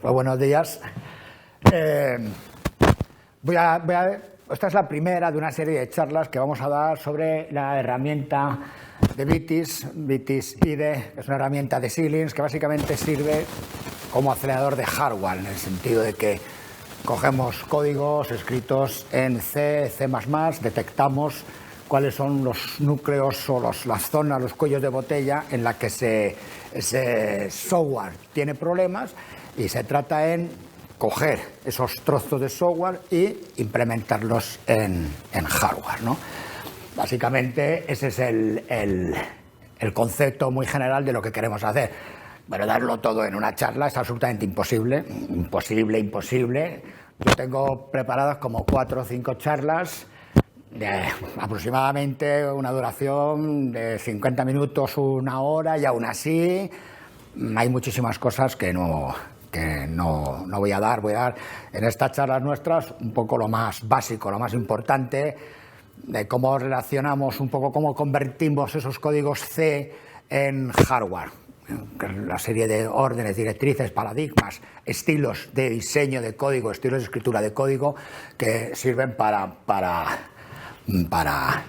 Pues buenos días. Esta es la primera de una serie de charlas que vamos a dar sobre la herramienta de Vitis IDE. Es una herramienta de Xilinx que básicamente sirve como acelerador de hardware, en el sentido de que cogemos códigos escritos en C, C++, detectamos cuáles son los núcleos o las zonas, los cuellos de botella en la que ese software tiene problemas, y se trata en coger esos trozos de software y implementarlos en hardware, ¿no? Básicamente ese es el concepto muy general de lo que queremos hacer. Bueno, darlo todo en una charla es absolutamente imposible. Yo tengo preparadas como 4 o 5 charlas de aproximadamente una duración de 50 minutos, 1 hora, y aún así hay muchísimas cosas que no voy a dar. Voy a dar en estas charlas nuestras un poco lo más básico, lo más importante, de cómo relacionamos un poco, cómo convertimos esos códigos C en hardware. La serie de órdenes, directrices, paradigmas, estilos de diseño de código, estilos de escritura de código que sirven para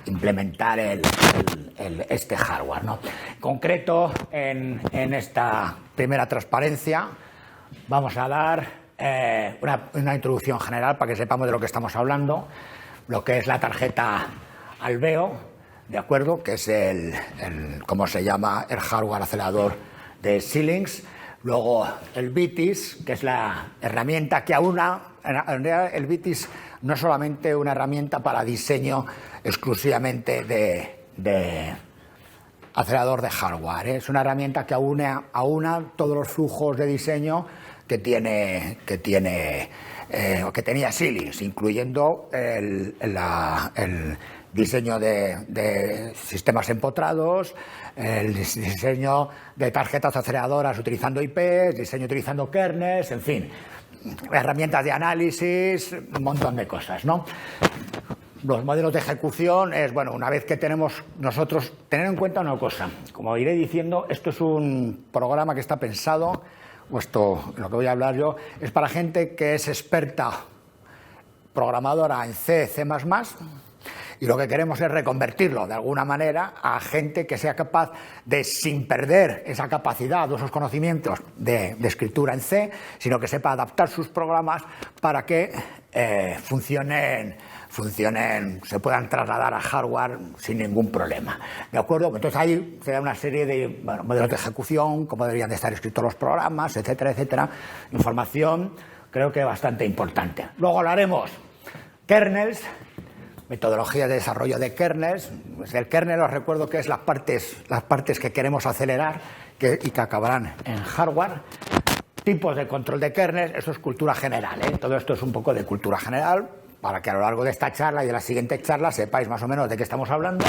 implementar este hardware, ¿no? En concreto, en esta primera transparencia vamos a dar una introducción general para que sepamos de lo que estamos hablando, lo que es la tarjeta Alveo, ¿de acuerdo? Que es ¿cómo se llama? El hardware acelerador de Xilinx. Luego el Vitis, que es la herramienta que aúna. En realidad el Vitis no es solamente una herramienta para diseño exclusivamente de acelerador de hardware, ¿eh? Es una herramienta que aúna todos los flujos de diseño que tenía Xilinx, incluyendo el diseño de sistemas empotrados, el diseño de tarjetas aceleradoras utilizando IPs, diseño utilizando kernels, en fin, herramientas de análisis, un montón de cosas, ¿no? Los modelos de ejecución es, bueno, una vez que tenemos nosotros, tener en cuenta una cosa, como iré diciendo, esto es un programa que está pensado, o esto, lo que voy a hablar yo, es para gente que es experta programadora en C, C++, y lo que queremos es reconvertirlo de alguna manera a gente que sea capaz de, sin perder esa capacidad o esos conocimientos de escritura en C, sino que sepa adaptar sus programas para que funcionen, se puedan trasladar a hardware sin ningún problema. ¿De acuerdo? Entonces ahí se da una serie de modelos de ejecución, cómo deberían de estar escritos los programas, etcétera, etcétera. Información creo que bastante importante. Luego hablaremos kernels, metodología de desarrollo de kernels. Pues el kernel, os recuerdo que es las partes que queremos acelerar y que acabarán en hardware. Tipos de control de kernels, eso es cultura general, ¿eh? Todo esto es un poco de cultura general, para que a lo largo de esta charla y de la siguiente charla sepáis más o menos de qué estamos hablando.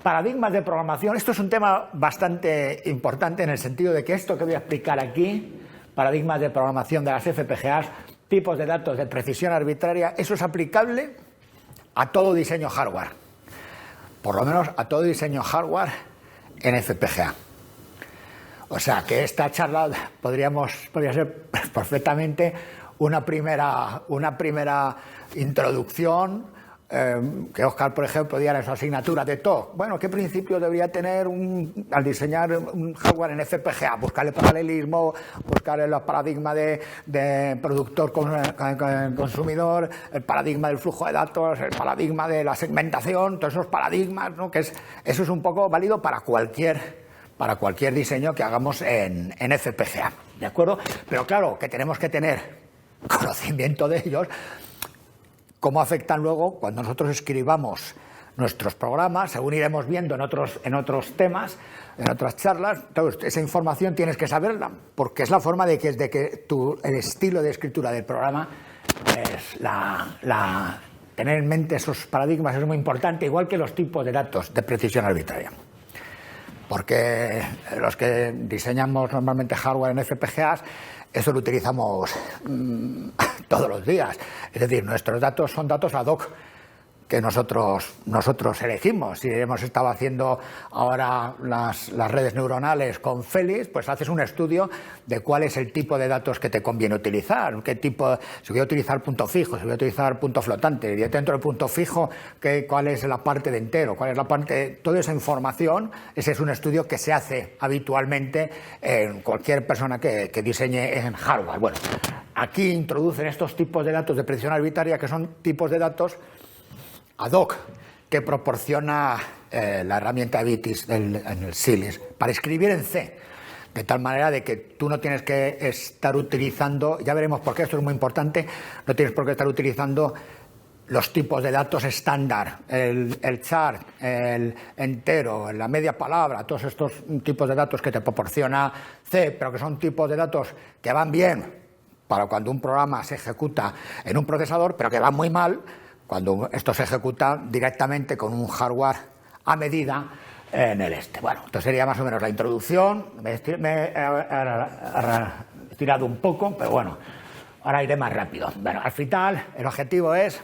Paradigmas de programación, esto es un tema bastante importante en el sentido de que esto que voy a explicar aquí, paradigmas de programación de las FPGAs, tipos de datos de precisión arbitraria, eso es aplicable a todo diseño hardware, por lo menos a todo diseño hardware en FPGA. O sea que esta charla podría ser perfectamente una primera introducción, que Óscar, por ejemplo, diera en su asignatura de TOC. Bueno, ¿qué principios debería tener al diseñar un hardware en FPGA? Buscar el paralelismo, buscar el paradigma de productor-consumidor, el paradigma del flujo de datos, el paradigma de la segmentación, todos esos paradigmas, ¿no? Eso es un poco válido para cualquier diseño que hagamos en FPGA, ¿de acuerdo? Pero claro, que tenemos que tener conocimiento de ellos, cómo afectan luego cuando nosotros escribamos nuestros programas, según iremos viendo en otros temas, en otras charlas. Entonces, esa información tienes que saberla, porque es la forma de que el estilo de escritura del programa es tener en mente esos paradigmas es muy importante, igual que los tipos de datos de precisión arbitraria. Porque los que diseñamos normalmente hardware en FPGAs, eso lo utilizamos todos los días. Es decir, nuestros datos son datos ad hoc que nosotros elegimos. Si hemos estado haciendo ahora las redes neuronales con Félix, pues haces un estudio de cuál es el tipo de datos que te conviene utilizar, qué tipo, si voy a utilizar punto fijo, si voy a utilizar punto flotante, y dentro del punto fijo, cuál es la parte de entero, cuál es la parte, toda esa información. Ese es un estudio que se hace habitualmente en cualquier persona que diseñe en hardware. Bueno, aquí introducen estos tipos de datos de precisión arbitraria, que son tipos de datos ad hoc que proporciona la herramienta Vitis en el Xilinx para escribir en C, de tal manera de que tú no tienes que estar utilizando, ya veremos por qué, esto es muy importante, no tienes por qué estar utilizando los tipos de datos estándar, el char, el entero, la media palabra, todos estos tipos de datos que te proporciona C, pero que son tipos de datos que van bien para cuando un programa se ejecuta en un procesador, pero que van muy mal cuando esto se ejecuta directamente con un hardware a medida en el este. Bueno, esto sería más o menos la introducción. Me he tirado un poco, pero bueno, ahora iré más rápido. Bueno, al final el objetivo es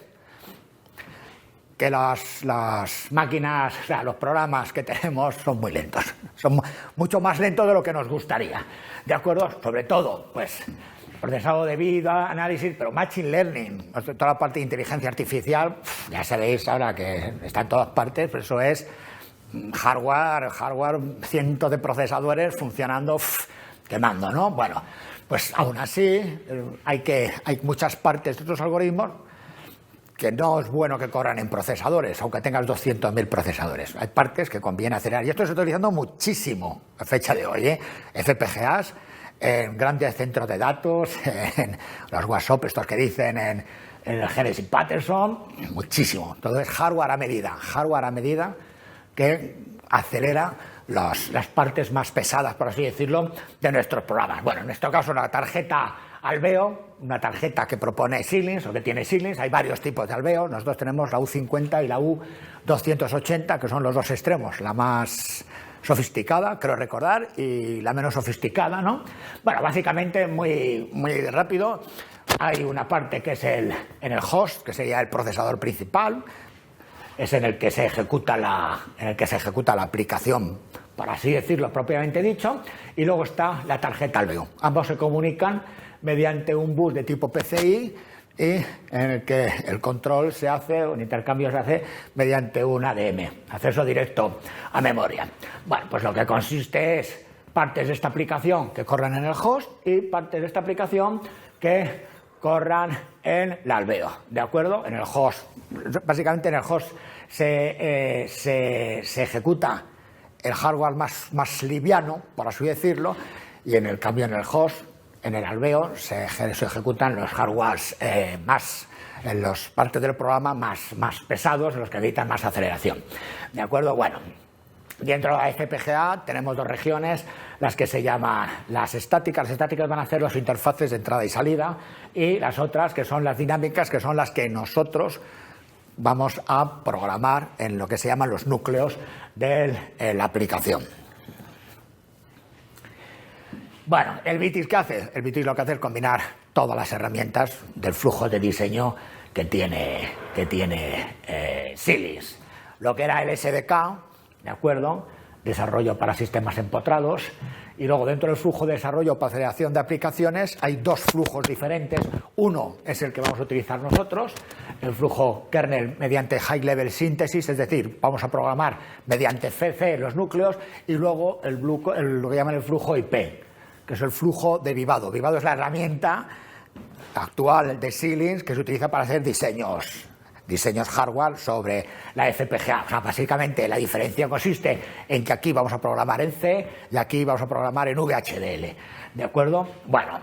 que las máquinas, o sea, los programas que tenemos son muy lentos. Son mucho más lentos de lo que nos gustaría. ¿De acuerdo? Sobre todo, pues, procesado de vida, análisis, pero machine learning, toda la parte de inteligencia artificial, ya sabéis ahora que está en todas partes, pero eso es hardware, cientos de procesadores funcionando, quemando, ¿no? Bueno, pues aún así hay muchas partes de estos algoritmos que no es bueno que corran en procesadores, aunque tengas 200.000 procesadores. Hay partes que conviene acelerar, y esto se está utilizando muchísimo a fecha de hoy, FPGAs, en grandes centros de datos, en los WhatsApp, estos que dicen en el Genesis Patterson, muchísimo. Todo es hardware a medida que acelera las partes más pesadas, por así decirlo, de nuestros programas. Bueno, en nuestro caso la tarjeta Alveo, una tarjeta que propone Xilinx o que tiene Xilinx. Hay varios tipos de Alveo. Nosotros tenemos la U50 y la U280, que son los dos extremos, la más sofisticada, creo recordar, y la menos sofisticada, ¿no? Bueno, básicamente muy rápido. Hay una parte que es en el host, que sería el procesador principal, es en el que se ejecuta la aplicación, por así decirlo, propiamente dicho, y luego está la tarjeta Alveo. Ambos se comunican mediante un bus de tipo PCI, y en el que el control se hace, o el intercambio se hace mediante un ADM, acceso directo a memoria. Bueno, pues lo que consiste es partes de esta aplicación que corran en el host y partes de esta aplicación que corran en la Alveo, ¿de acuerdo? En el host, básicamente en el host se ejecuta el hardware más liviano, por así decirlo, y en el cambio en el host, en el Alveo, se ejecutan los hardwares en las partes del programa más pesados, en los que necesitan más aceleración. ¿De acuerdo? Bueno, dentro de la FPGA tenemos dos regiones, las que se llaman las estáticas. Las estáticas van a ser las interfaces de entrada y salida, y las otras, que son las dinámicas, que son las que nosotros vamos a programar en lo que se llaman los núcleos de la aplicación. Bueno, ¿el Vitis qué hace? El Vitis lo que hace es combinar todas las herramientas del flujo de diseño que tiene Xilinx. Lo que era el SDK, ¿de acuerdo? Desarrollo para sistemas empotrados. Y luego dentro del flujo de desarrollo para aceleración de aplicaciones hay dos flujos diferentes. Uno es el que vamos a utilizar nosotros, el flujo kernel mediante High Level Synthesis, es decir, vamos a programar mediante CC los núcleos, y luego lo que llaman el flujo IP, que es el flujo derivado. Derivado es la herramienta actual de Xilinx que se utiliza para hacer diseños hardware sobre la FPGA. O sea, básicamente la diferencia consiste en que aquí vamos a programar en C y aquí vamos a programar en VHDL. ¿De acuerdo? Bueno,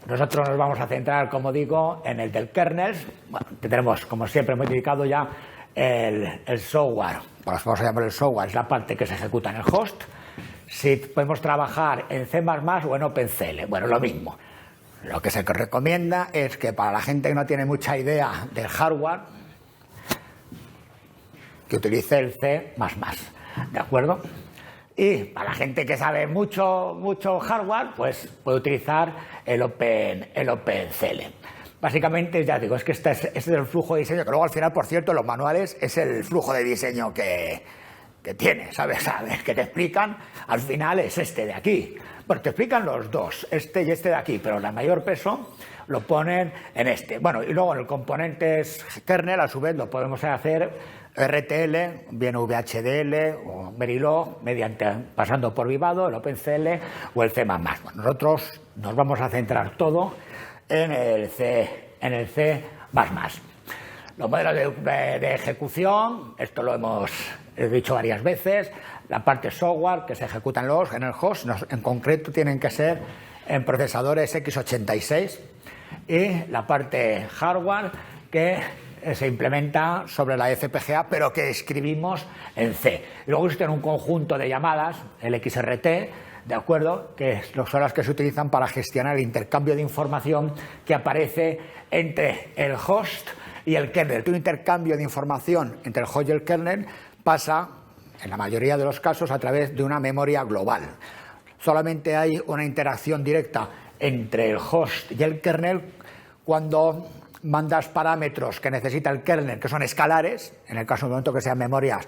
nosotros nos vamos a centrar, como digo, en el del kernel. Bueno, tendremos, como siempre, hemos dedicado ya el software. Pues vamos a llamar el software, es la parte que se ejecuta en el host. Si podemos trabajar en C++ o en OpenCL, bueno, lo mismo. Lo que se recomienda es que para la gente que no tiene mucha idea del hardware, que utilice el C++, ¿de acuerdo? Y para la gente que sabe mucho hardware, pues puede utilizar el OpenCL. Básicamente, ya digo, es que este es el flujo de diseño, que luego al final, por cierto, en los manuales es el flujo de diseño que tiene, ¿sabes? Que te explican, al final es este de aquí. Bueno, te explican los dos, este y este de aquí, pero el mayor peso lo ponen en este. Bueno, y luego en el componentes kernel, a su vez, lo podemos hacer RTL, bien VHDL o Verilog, pasando por Vivado, el OpenCL o el C++. Bueno, nosotros nos vamos a centrar todo en el C++. Los modelos de ejecución, esto lo hemos dicho varias veces, la parte software que se ejecuta en el host, en concreto tienen que ser en procesadores x86, y la parte hardware que se implementa sobre la FPGA, pero que escribimos en C. Y luego existe un conjunto de llamadas, el XRT, ¿de acuerdo?, que son las que se utilizan para gestionar el intercambio de información que aparece entre el host y el kernel. Un intercambio de información entre el host y el kernel pasa, en la mayoría de los casos, a través de una memoria global. Solamente hay una interacción directa entre el host y el kernel cuando mandas parámetros que necesita el kernel, que son escalares, en el caso del momento que sean memorias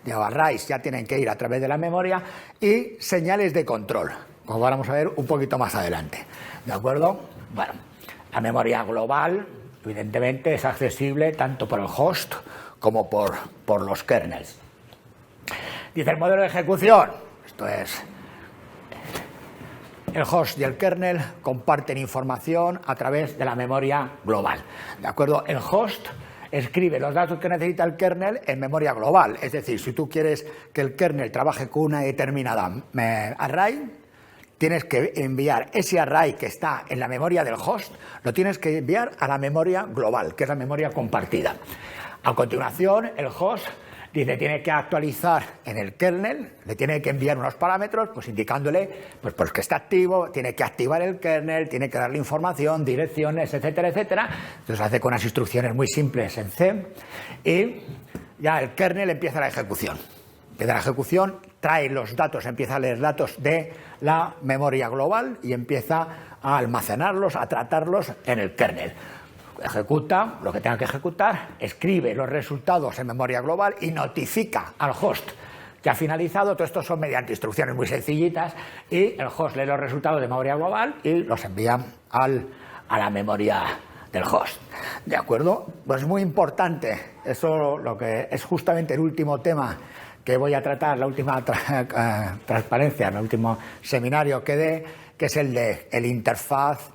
de arrays, ya tienen que ir a través de la memoria, y señales de control, como vamos a ver un poquito más adelante. ¿De acuerdo? Bueno, la memoria global, evidentemente, es accesible tanto por el host como por los kernels. Dice el modelo de ejecución, esto es, el host y el kernel comparten información a través de la memoria global. ¿De acuerdo? El host escribe los datos que necesita el kernel en memoria global. Es decir, si tú quieres que el kernel trabaje con una determinada array, tienes que enviar ese array que está en la memoria del host, lo tienes que enviar a la memoria global, que es la memoria compartida. A continuación, el host tiene que actualizar en el kernel, le tiene que enviar unos parámetros, pues indicándole pues que está activo, tiene que activar el kernel, tiene que darle información, direcciones, etcétera, etcétera. Entonces hace con unas instrucciones muy simples en C, y ya el kernel empieza la ejecución. Empieza la ejecución, trae los datos, empieza a leer datos de la memoria global y empieza a almacenarlos, a tratarlos en el kernel. Ejecuta lo que tenga que ejecutar, escribe los resultados en memoria global y notifica al host que ha finalizado. Todo esto son mediante instrucciones muy sencillitas, y el host lee los resultados de memoria global y los envía a la memoria del host. ¿De acuerdo? Pues muy importante, eso lo que es justamente el último tema que voy a tratar, la última transparencia, el último seminario que dé, que es el de el interfaz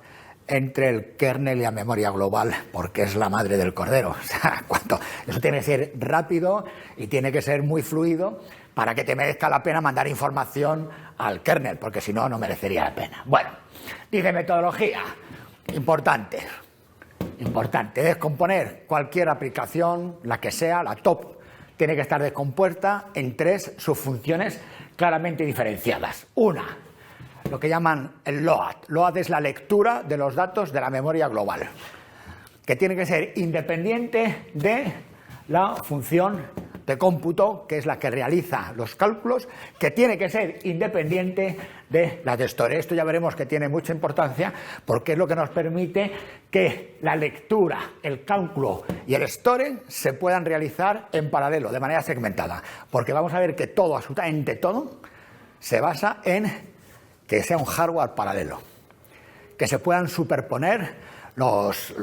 entre el kernel y la memoria global, porque es la madre del cordero. O sea, eso tiene que ser rápido y tiene que ser muy fluido para que te merezca la pena mandar información al kernel, porque si no, no merecería la pena. Bueno, dice metodología, importante, descomponer cualquier aplicación, la que sea, la top, tiene que estar descompuesta en 3 subfunciones claramente diferenciadas. Una, lo que llaman el load. Load es la lectura de los datos de la memoria global, que tiene que ser independiente de la función de cómputo, que es la que realiza los cálculos, que tiene que ser independiente de la de store. Esto ya veremos que tiene mucha importancia, porque es lo que nos permite que la lectura, el cálculo y el store se puedan realizar en paralelo, de manera segmentada, porque vamos a ver que todo, absolutamente todo, se basa en que sea un hardware paralelo, que se puedan superponer los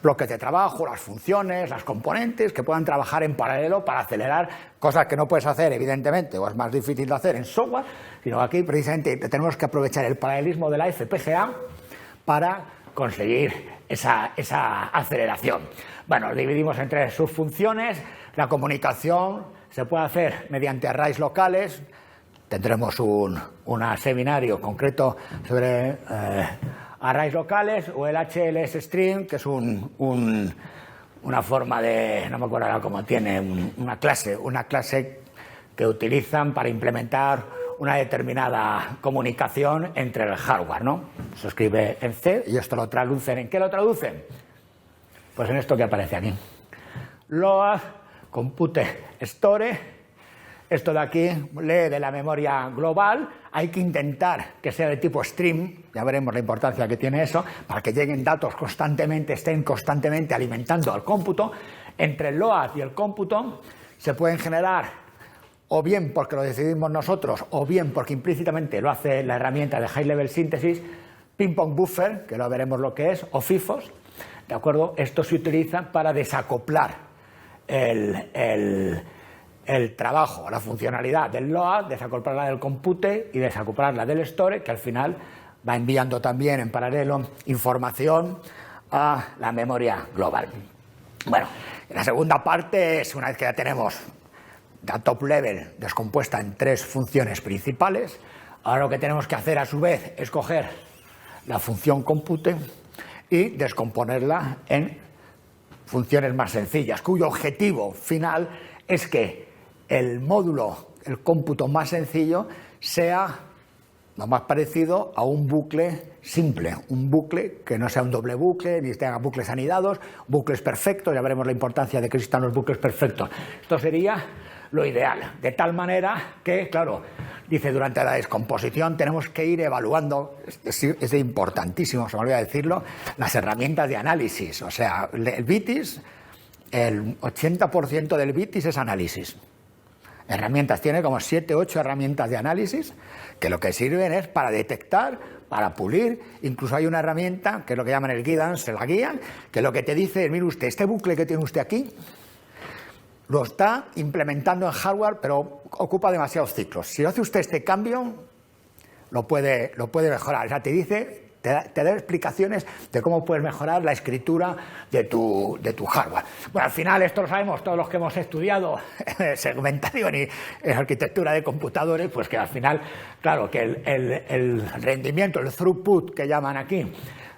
bloques de trabajo, las funciones, las componentes, que puedan trabajar en paralelo para acelerar cosas que no puedes hacer, evidentemente, o es más difícil de hacer en software, sino que aquí precisamente tenemos que aprovechar el paralelismo de la FPGA para conseguir esa aceleración. Bueno, lo dividimos en 3 subfunciones. La comunicación se puede hacer mediante arrays locales. Tendremos un seminario concreto sobre arrays locales, o el HLS String, que es una forma de, no me acuerdo ahora cómo tiene, una clase que utilizan para implementar una determinada comunicación entre el hardware, ¿no? Se escribe en C y esto lo traducen. ¿En qué lo traducen? Pues en esto que aparece aquí. Load, compute, store Esto de aquí lee de la memoria global, hay que intentar que sea de tipo stream, ya veremos la importancia que tiene eso, para que lleguen datos constantemente, estén constantemente alimentando al cómputo. Entre el LOAD y el cómputo se pueden generar, o bien porque lo decidimos nosotros, o bien porque implícitamente lo hace la herramienta de High Level Synthesis, ping-pong buffer, que lo veremos lo que es, o FIFOs, ¿de acuerdo? Esto se utiliza para desacoplar el trabajo, la funcionalidad del LOAD, desacoplarla del compute y desacoplarla del store, que al final va enviando también en paralelo información a la memoria global. Bueno, la segunda parte es, una vez que ya tenemos la top level descompuesta en 3 funciones principales, ahora lo que tenemos que hacer a su vez es coger la función compute y descomponerla en funciones más sencillas, cuyo objetivo final es que el módulo, el cómputo más sencillo, sea lo más parecido a un bucle simple, un bucle que no sea un doble bucle, ni tenga bucles anidados, bucles perfectos, ya veremos la importancia de que existan los bucles perfectos. Esto sería lo ideal, de tal manera que, claro, dice, durante la descomposición tenemos que ir evaluando, es importantísimo, se me olvida decirlo, las herramientas de análisis, o sea, el BITIS, el 80% del BITIS es análisis. Herramientas, tiene como 7 u 8 herramientas de análisis que lo que sirven es para detectar, para pulir. Incluso hay una herramienta que es lo que llaman el guidance, la guía, que lo que te dice es, mire usted, este bucle que tiene usted aquí lo está implementando en hardware, pero ocupa demasiados ciclos. Si hace usted este cambio, lo puede mejorar. O sea, te dice, te da explicaciones de cómo puedes mejorar la escritura de tu hardware. Bueno, al final esto lo sabemos todos los que hemos estudiado segmentación y arquitectura de computadores, pues que al final, claro, que el rendimiento, el throughput que llaman aquí,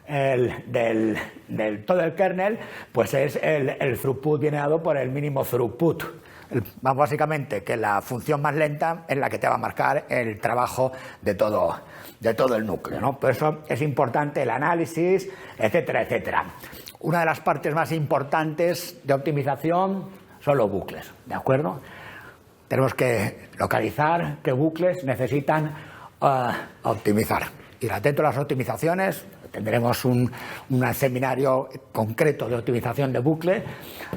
del todo el kernel, pues es el throughput viene dado por el mínimo throughput. Básicamente que la función más lenta es la que te va a marcar el trabajo de todo el núcleo, ¿no? Por eso es importante el análisis, etcétera, etcétera. Una de las partes más importantes de optimización son los bucles, ¿de acuerdo? Tenemos que localizar qué bucles necesitan optimizar. Y dentro de las optimizaciones tendremos un seminario concreto de optimización de bucle,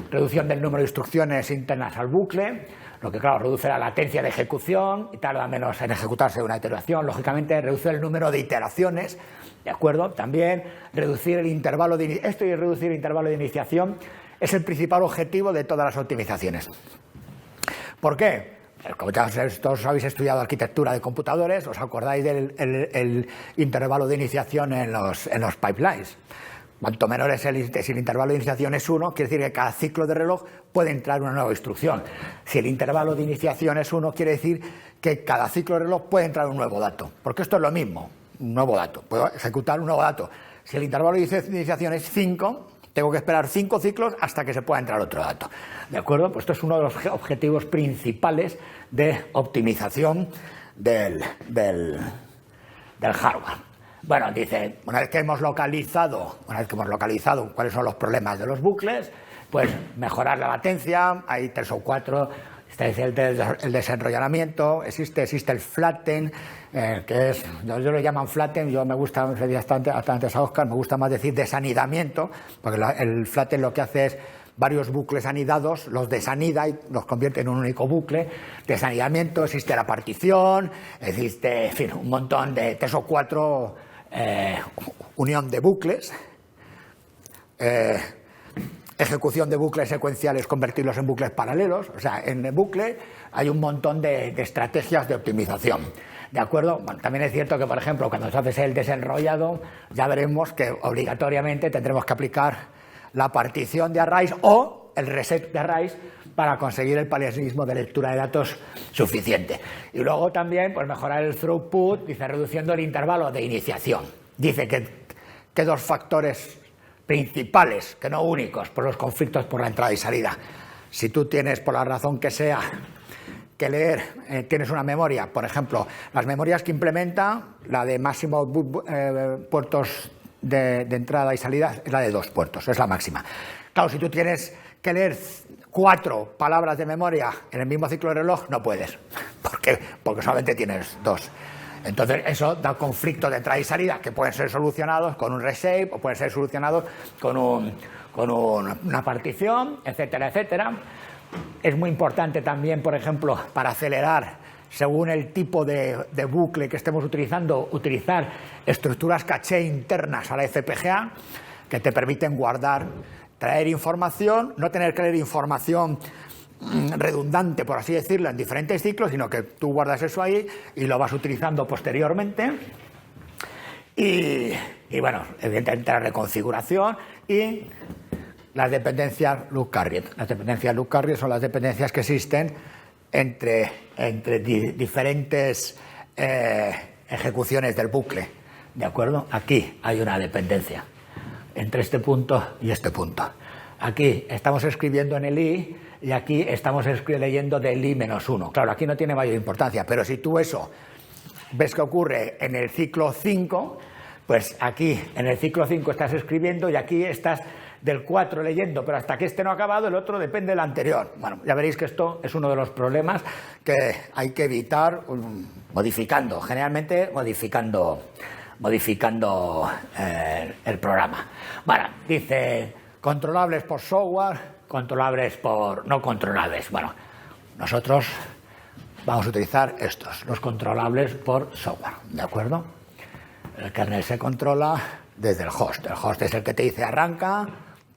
reducción del número de instrucciones internas al bucle, lo que claro reduce la latencia de ejecución y tarda menos en ejecutarse una iteración, lógicamente reduce el número de iteraciones, ¿de acuerdo? También reducir el intervalo de esto y reducir el intervalo de iniciación es el principal objetivo de todas las optimizaciones. ¿Por qué? Como ya todos habéis estudiado arquitectura de computadores, os acordáis del intervalo de iniciación en los pipelines. Cuanto menor es si el intervalo de iniciación es 1, quiere decir que cada ciclo de reloj puede entrar una nueva instrucción. Si el intervalo de iniciación es 1, quiere decir que cada ciclo de reloj puede entrar un nuevo dato. Porque esto es lo mismo, un nuevo dato. Puedo ejecutar un nuevo dato. Si el intervalo de iniciación es 5, tengo que esperar 5 ciclos hasta que se pueda entrar otro dato. ¿De acuerdo? Pues esto es uno de los objetivos principales de optimización del hardware. Bueno, dice, una vez que hemos localizado cuáles son los problemas de los bucles, pues mejorar la latencia, hay 3 o 4, está el desenrollamiento, existe el flatten, que es, ellos lo llaman flatten, yo me gusta, hasta antes a Óscar, me gusta más decir desanidamiento, porque el flatten lo que hace es varios bucles anidados, los desanida y los convierte en un único bucle. Desanidamiento, existe la partición, existe, en fin, un montón de 3 o 4 unión de bucles. Ejecución de bucles secuenciales, convertirlos en bucles paralelos. O sea, en el bucle hay un montón de estrategias de optimización. ¿De acuerdo? Bueno, también es cierto que, por ejemplo, cuando se hace el desenrollado, ya veremos que obligatoriamente tendremos que aplicar la partición de arrays o el reset de arrays para conseguir el paralelismo de lectura de datos suficiente. Y luego también, pues mejorar el throughput, dice, reduciendo el intervalo de iniciación. Dice que 2 factores principales, que no únicos, por los conflictos por la entrada y salida. Si tú tienes, por la razón que sea, que leer, tienes una memoria, por ejemplo, las memorias que implementa, la de máximo puertos de entrada y salida es la de 2 puertos, es la máxima. Claro, si tú tienes que leer 4 palabras de memoria en el mismo ciclo de reloj, no puedes. ¿Por qué? Porque solamente tienes 2. Entonces eso da conflictos de entrada y salida que pueden ser solucionados con un reshape o pueden ser solucionados con una partición, etcétera, etcétera. Es muy importante también, por ejemplo, para acelerar, según el tipo de bucle que estemos utilizando, utilizar estructuras caché internas a la FPGA que te permiten guardar, traer información, no tener que leer información redundante, por así decirlo, en diferentes ciclos, sino que tú guardas eso ahí y lo vas utilizando posteriormente. Y bueno, evidentemente la reconfiguración y las dependencias Loop-Carrier. Las dependencias Loop-Carrier son las dependencias que existen entre diferentes ejecuciones del bucle. ¿De acuerdo? Aquí hay una dependencia entre este punto y este punto. Aquí estamos escribiendo en el I y aquí estamos leyendo del I-1. Claro, aquí no tiene mayor importancia, pero si tú eso ves que ocurre en el ciclo 5, pues aquí en el ciclo 5 estás escribiendo y aquí estás del 4 leyendo, pero hasta que este no ha acabado, el otro depende del anterior. Bueno, ya veréis que esto es uno de los problemas que hay que evitar modificando, generalmente modificando el programa. Bueno, dice controlables por software, controlables por no controlables. Bueno, nosotros vamos a utilizar estos, los controlables por software, ¿de acuerdo? El kernel se controla desde el host. El host es el que te dice arranca,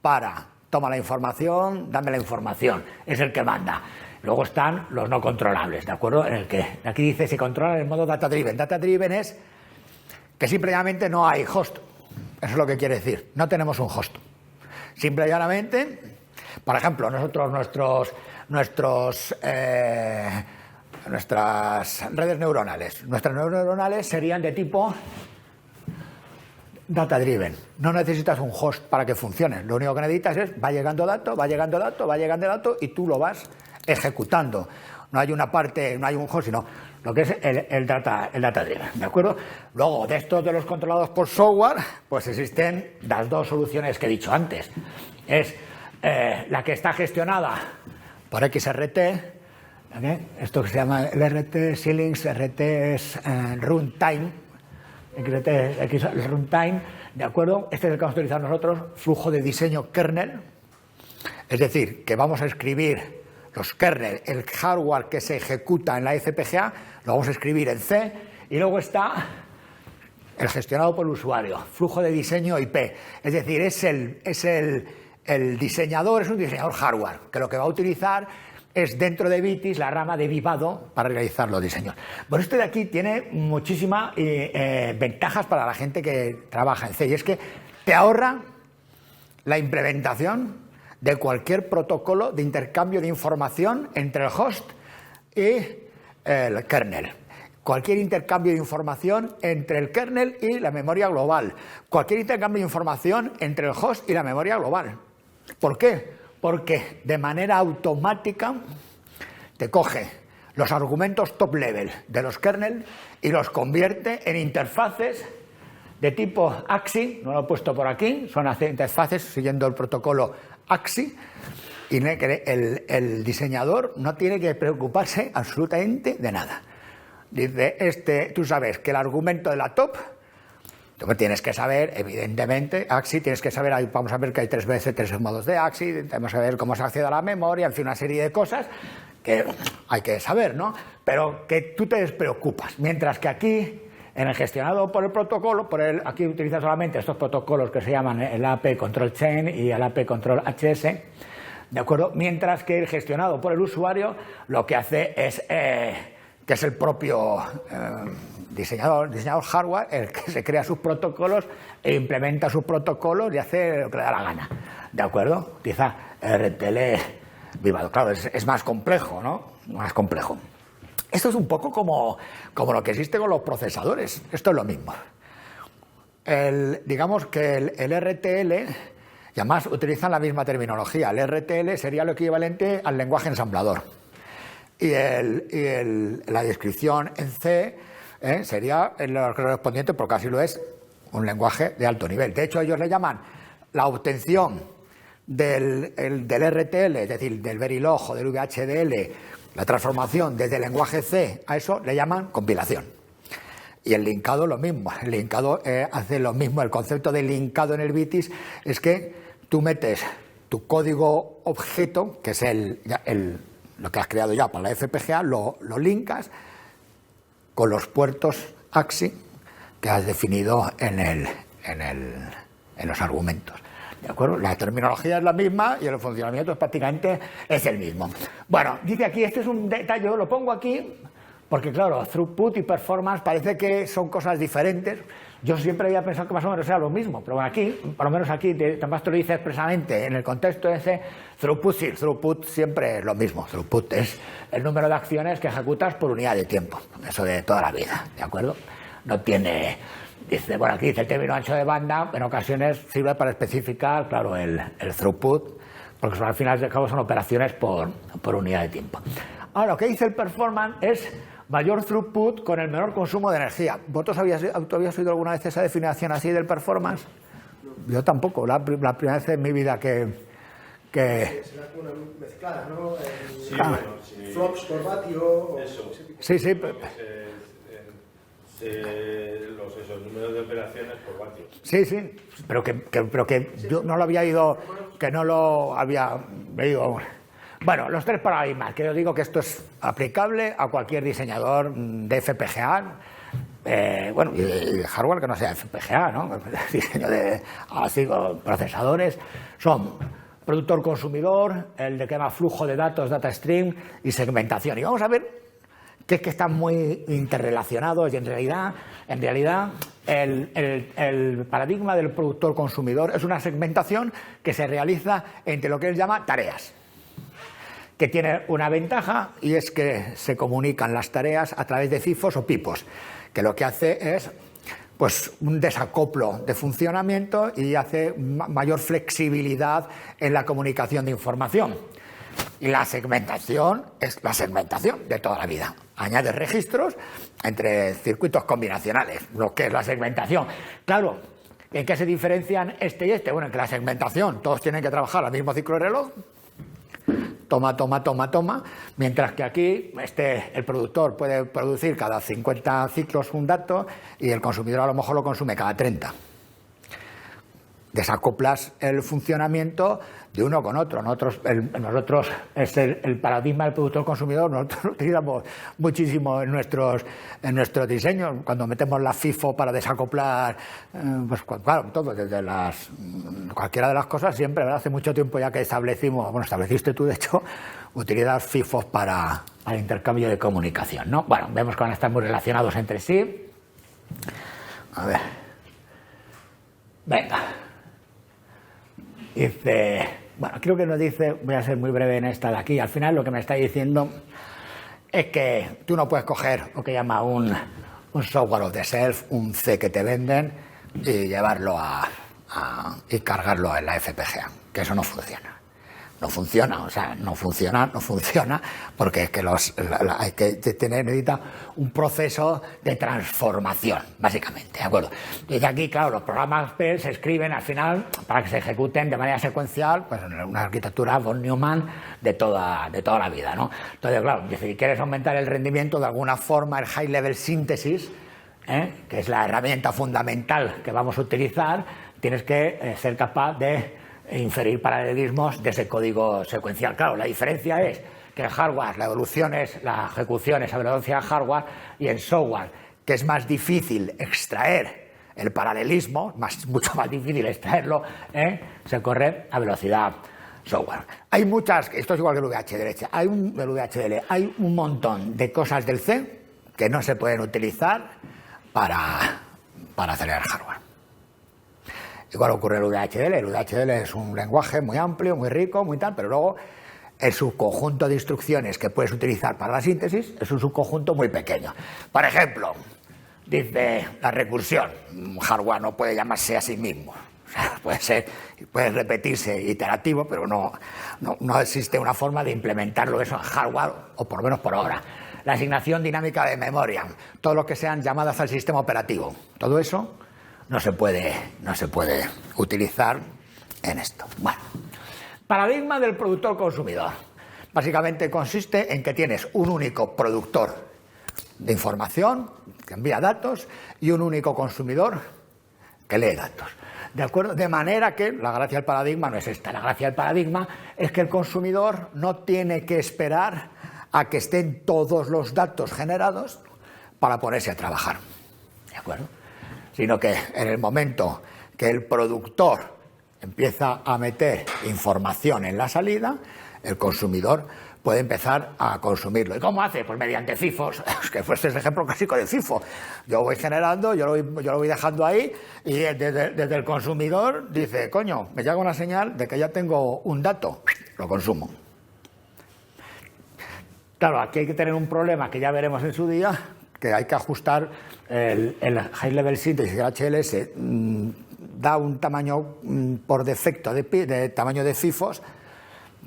para, toma la información, dame la información. Es el que manda. Luego están los no controlables, ¿de acuerdo? En el que aquí dice se controla en el modo data driven. Data driven es que simplemente no hay host. Eso es lo que quiere decir. No tenemos un host. Simple y llanamente, por ejemplo, nuestras redes neuronales. Nuestras redes neuronales serían de tipo data driven. No necesitas un host para que funcione. Lo único que necesitas es va llegando dato, va llegando dato, va llegando dato y tú lo vas ejecutando. No hay una parte, no hay un host, sino lo que es el data driven, ¿de acuerdo? Luego, de estos de los controlados por software, pues existen las 2 soluciones que he dicho antes. Es la que está gestionada por XRT, ¿okay? Esto que se llama el RT, Xilinx, RT es runtime, XRT es runtime, ¿de acuerdo? Este es el que vamos a utilizar nosotros, flujo de diseño kernel, es decir, que vamos a escribir los kernel, el hardware que se ejecuta en la FPGA, lo vamos a escribir en C, y luego está el gestionado por el usuario, flujo de diseño IP, es decir, el diseñador es un diseñador hardware, que lo que va a utilizar es dentro de Vitis la rama de Vivado para realizar los diseños. Bueno, esto de aquí tiene muchísimas ventajas para la gente que trabaja en C, y es que te ahorra la implementación de cualquier protocolo de intercambio de información entre el host y el kernel. Cualquier intercambio de información entre el kernel y la memoria global. Cualquier intercambio de información entre el host y la memoria global. ¿Por qué? Porque de manera automática te coge los argumentos top level de los kernel y los convierte en interfaces de tipo AXI, no lo he puesto por aquí, son interfaces siguiendo el protocolo AXI, y el diseñador no tiene que preocuparse absolutamente de nada. Dice, tú sabes que el argumento de la top, tú tienes que saber, evidentemente, AXI, tienes que saber, vamos a ver que hay 3 veces 3 modos de AXI, tenemos que ver cómo se accede a la memoria, en fin, una serie de cosas que hay que saber, ¿no? Pero que tú te despreocupas, mientras que aquí, en el gestionado por el protocolo, aquí utiliza solamente estos protocolos que se llaman el AP Control Chain y el AP Control HS, ¿de acuerdo? Mientras que el gestionado por el usuario lo que hace es, que es el propio diseñador hardware, el que se crea sus protocolos e implementa sus protocolos y hace lo que le da la gana, ¿de acuerdo? Utiliza RTL Vivado. Claro, es más complejo, ¿no? Más complejo. Esto es un poco como lo que existe con los procesadores. Esto es lo mismo. Digamos que el RTL, y además utilizan la misma terminología, el RTL sería lo equivalente al lenguaje ensamblador. Y la descripción en C sería lo correspondiente, porque así lo es, un lenguaje de alto nivel. De hecho, ellos le llaman la obtención del RTL, es decir, del Verilog o del VHDL, la transformación desde el lenguaje C a eso le llaman compilación. Y el linkado lo mismo, el linkado hace lo mismo. El concepto de linkado en el BITIS es que tú metes tu código objeto, que es lo que has creado ya para la FPGA, lo linkas con los puertos AXI que has definido en los argumentos. ¿De acuerdo? La terminología es la misma y el funcionamiento prácticamente es el mismo. Bueno, dice aquí, este es un detalle, yo lo pongo aquí porque, claro, throughput y performance parece que son cosas diferentes. Yo siempre había pensado que más o menos era lo mismo, pero bueno, aquí, por lo menos aquí, además te lo dice expresamente, en el contexto ese, throughput sí, throughput siempre es lo mismo. Throughput es el número de acciones que ejecutas por unidad de tiempo, eso de toda la vida, ¿de acuerdo? No tiene, dice, bueno, aquí dice el término ancho de banda, en ocasiones sirve para especificar, claro, el throughput, porque al final de cabo son operaciones por unidad de tiempo. Ahora, lo que dice el performance es mayor throughput con el menor consumo de energía. ¿Vosotros habías oído alguna vez esa definición así del performance? No. Yo tampoco, la primera vez en mi vida que... Será como una mezclada, ¿no? Sí, bueno, sí. Flops por vatio... Eso. Sí. Esos números de operaciones por vatio. Sí, pero que yo no lo había ido, que no lo había leído... Bueno, los tres paradigmas, que yo digo que esto es aplicable a cualquier diseñador de FPGA, bueno, y de hardware que no sea FPGA, ¿no? El diseño de procesadores son productor consumidor, el de que llama flujo de datos, data stream y segmentación. Y vamos a ver que es que están muy interrelacionados y en realidad el paradigma del productor consumidor es una segmentación que se realiza entre lo que él llama tareas, que tiene una ventaja y es que se comunican las tareas a través de cifos o pipos, que lo que hace es pues un desacoplo de funcionamiento y hace mayor flexibilidad en la comunicación de información. Y la segmentación es la segmentación de toda la vida. Añade registros entre circuitos combinacionales, lo que es la segmentación. Claro, ¿en qué se diferencian este y este? Bueno, en que la segmentación todos tienen que trabajar al mismo ciclo de reloj. Toma, mientras que aquí el productor puede producir cada 50 ciclos un dato y el consumidor a lo mejor lo consume cada 30. Desacoplas el funcionamiento de uno con otro. Nosotros es el paradigma del productor-consumidor, nosotros lo utilizamos muchísimo en nuestros diseños, cuando metemos la FIFO para desacoplar, pues claro, todo, desde cualquiera de las cosas, siempre, ¿verdad? Hace mucho tiempo ya que estableciste tú, de hecho, utilizar FIFOs para intercambio de comunicación, ¿no? Bueno, vemos que van a estar muy relacionados entre sí. A ver. Venga. Dice, bueno, creo que nos dice, voy a ser muy breve en esta de aquí, al final lo que me está diciendo es que tú no puedes coger lo que llama un software off the shelf, un C que te venden y llevarlo y cargarlo en la FPGA, que eso no funciona. No funciona, porque es que hay que necesita un proceso de transformación, básicamente, ¿de acuerdo? Desde aquí, claro, los programas P se escriben al final para que se ejecuten de manera secuencial, pues en una arquitectura von Neumann de toda la vida, ¿no? Entonces, claro, si quieres aumentar el rendimiento, de alguna forma el High Level Synthesis, que es la herramienta fundamental que vamos a utilizar, tienes que ser capaz de inferir paralelismos de ese código secuencial. Claro, la diferencia es que en hardware la ejecución es a velocidad hardware, y en software, que es más difícil extraer el paralelismo, mucho más difícil extraerlo, se corre a velocidad software. Hay muchas, esto es igual que el VHDL, hay un montón de cosas del C que no se pueden utilizar para acelerar hardware. Igual ocurre el VHDL. El VHDL es un lenguaje muy amplio, muy rico, muy tal, pero luego el subconjunto de instrucciones que puedes utilizar para la síntesis es un subconjunto muy pequeño. Por ejemplo, dice la recursión. Un hardware no puede llamarse a sí mismo. O sea, puede repetirse iterativo, pero no existe una forma de implementarlo eso en hardware, o por lo menos por ahora. La asignación dinámica de memoria, todo lo que sean llamadas al sistema operativo, todo eso no se puede utilizar en esto. Bueno, Paradigma del productor-consumidor. Básicamente consiste en que tienes un único productor de información que envía datos y un único consumidor que lee datos. ¿De acuerdo? De manera que la gracia del paradigma no es esta. La gracia del paradigma es que el consumidor no tiene que esperar a que estén todos los datos generados para ponerse a trabajar. ¿De acuerdo? Sino que en el momento que el productor empieza a meter información en la salida, el consumidor puede empezar a consumirlo. ¿Y cómo hace? Pues mediante FIFOs. Es que fuese el ejemplo clásico de FIFO. Yo voy generando, yo lo voy dejando ahí y desde el consumidor dice, coño, me llega una señal de que ya tengo un dato, lo consumo. Claro, aquí hay que tener un problema que ya veremos en su día, que hay que ajustar el High Level Synthesis, el HLS, da un tamaño por defecto de tamaño de FIFOs,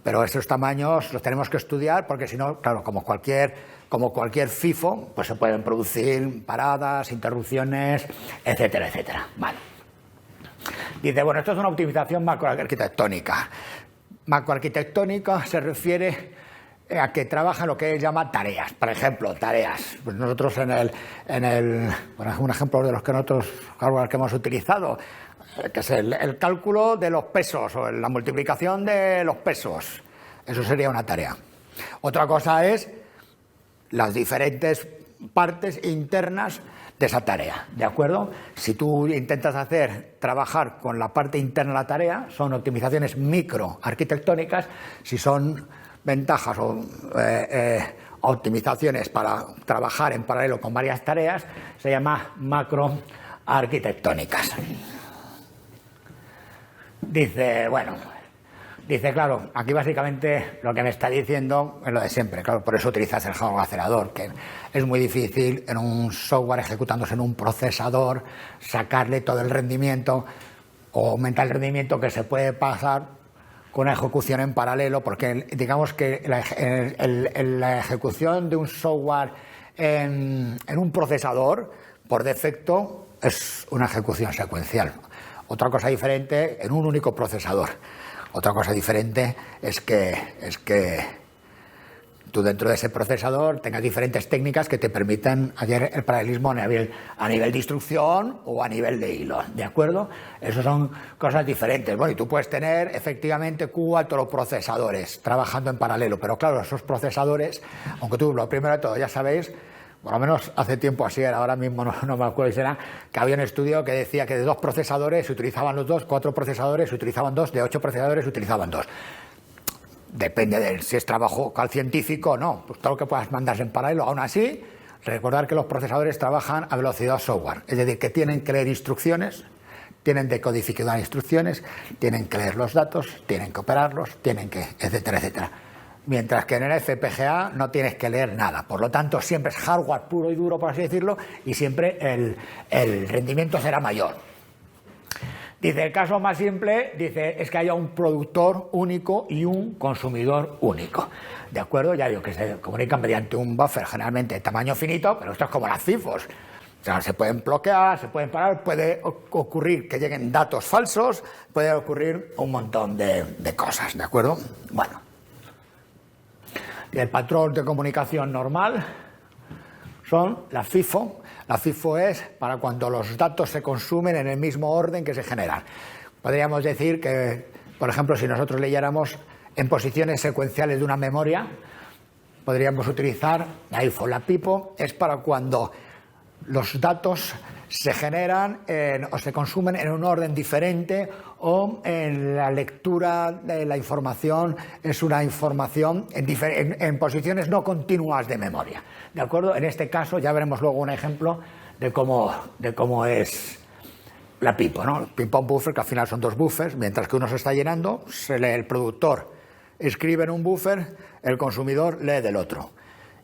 pero esos tamaños los tenemos que estudiar porque si no, claro, como cualquier FIFO, pues se pueden producir paradas, interrupciones, etcétera, etcétera. Vale. Dice, bueno, esto es una optimización macroarquitectónica. Macroarquitectónica se refiere a que trabaja lo que él llama tareas. Por ejemplo, tareas. Pues nosotros bueno, un ejemplo de los que nosotros que hemos utilizado, que es el cálculo de los pesos o la multiplicación de los pesos. Eso sería una tarea. Otra cosa es las diferentes partes internas de esa tarea, ¿de acuerdo? Si tú intentas trabajar con la parte interna de la tarea, son optimizaciones microarquitectónicas. Si son ventajas o optimizaciones para trabajar en paralelo con varias tareas, se llama macroarquitectónicas. Dice, claro, aquí básicamente lo que me está diciendo es lo de siempre, claro, por eso utilizas el hardware acelerador, que es muy difícil en un software ejecutándose en un procesador sacarle todo el rendimiento o aumentar el rendimiento que se puede pasar con una ejecución en paralelo, porque digamos que la ejecución de un software en un procesador, por defecto, es una ejecución secuencial. Otra cosa diferente en un único procesador. Otra cosa diferente es que tú dentro de ese procesador tengas diferentes técnicas que te permitan hacer el paralelismo a nivel de instrucción o a nivel de hilo, ¿de acuerdo? Eso son cosas diferentes. Bueno, y tú puedes tener efectivamente 4 procesadores trabajando en paralelo, pero claro, esos procesadores, aunque tú lo primero de todo ya sabéis, por lo menos hace tiempo así era, ahora mismo no me acuerdo si era, que había un estudio que decía que de 2 procesadores se utilizaban los 2, 4 procesadores se utilizaban 2, de 8 procesadores se utilizaban 2. Depende de si es trabajo científico o no, pues todo lo que puedas mandar en paralelo. Aún así, recordar que los procesadores trabajan a velocidad software, es decir, que tienen que leer instrucciones, tienen que codificar instrucciones, tienen que leer los datos, tienen que operarlos, tienen que, etcétera, etcétera. Mientras que en el FPGA no tienes que leer nada. Por lo tanto, siempre es hardware puro y duro, por así decirlo, y siempre el rendimiento será mayor. Dice, el caso más simple, dice, es que haya un productor único y un consumidor único. ¿De acuerdo? Ya digo que se comunican mediante un buffer generalmente de tamaño finito, pero esto es como las FIFOs. O sea, se pueden bloquear, se pueden parar, puede ocurrir que lleguen datos falsos, puede ocurrir un montón de cosas, ¿de acuerdo? Bueno. El patrón de comunicación normal son las FIFO. La FIFO es para cuando los datos se consumen en el mismo orden que se generan. Podríamos decir que, por ejemplo, si nosotros leyéramos en posiciones secuenciales de una memoria, podríamos utilizar la IFO. La PIPO es para cuando los datos se generan o se consumen en un orden diferente o en la lectura de la información es una información en posiciones no continuas de memoria. ¿De acuerdo? En este caso ya veremos luego un ejemplo de cómo es la PIPO, ¿no? Ping-pong buffer, que al final son 2 buffers, mientras que uno se está llenando, se lee el productor, escribe en un buffer, el consumidor lee del otro.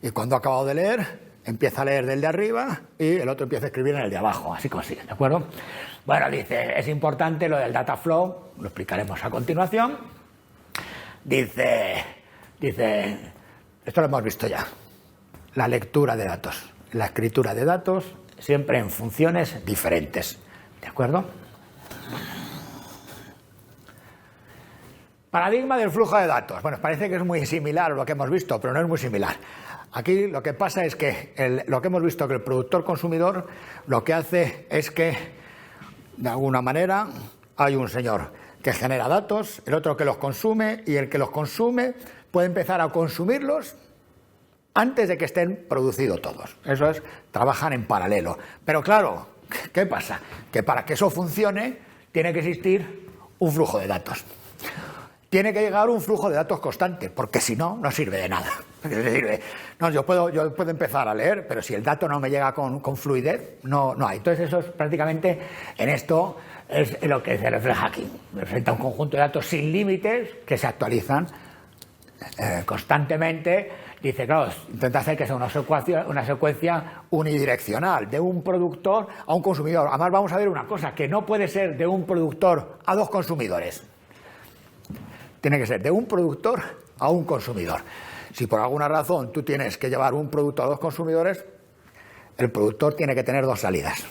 Y cuando ha acabado de leer, empieza a leer del de arriba y el otro empieza a escribir en el de abajo, así consigue, ¿de acuerdo? Bueno, dice, es importante lo del data flow, lo explicaremos a continuación. Dice, esto lo hemos visto ya, la lectura de datos, la escritura de datos, siempre en funciones diferentes, ¿de acuerdo? Paradigma del flujo de datos. Bueno, parece que es muy similar a lo que hemos visto, pero no es muy similar. Aquí lo que pasa es que lo que hemos visto, que el productor consumidor lo que hace es que, de alguna manera, hay un señor que genera datos, el otro que los consume, y el que los consume puede empezar a consumirlos antes de que estén producidos todos. Eso es, trabajan en paralelo. Pero claro, ¿qué pasa? Que para que eso funcione tiene que existir un flujo de datos. Tiene que llegar un flujo de datos constante, porque si no, no sirve de nada. No, yo puedo empezar a leer, pero si el dato no me llega con fluidez, no hay. Entonces eso es prácticamente, en esto, es lo que se refleja aquí. Representa un conjunto de datos sin límites que se actualizan constantemente. Dice, claro, intenta hacer que sea una secuencia unidireccional, de un productor a un consumidor. Además, vamos a ver una cosa, que no puede ser de un productor a dos consumidores. Tiene que ser de un productor a un consumidor. Si por alguna razón tú tienes que llevar un producto a dos consumidores, el productor tiene que tener dos salidas.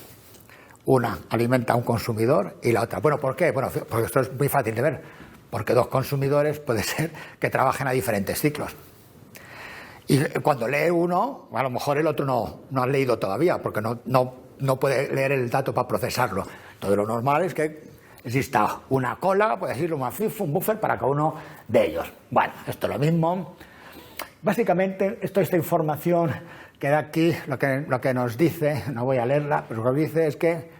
Una alimenta a un consumidor y la otra. Bueno, ¿por qué? Bueno, porque esto es muy fácil de ver. Porque dos consumidores puede ser que trabajen a diferentes ciclos. Y cuando lee uno, a lo mejor el otro no ha leído todavía, porque no puede leer el dato para procesarlo. Entonces lo normal es que exista una cola, puede decirlo, un buffer para cada uno de ellos. Bueno, esto es lo mismo. Básicamente, esta información que da aquí, lo que nos dice, no voy a leerla, pero lo que dice es que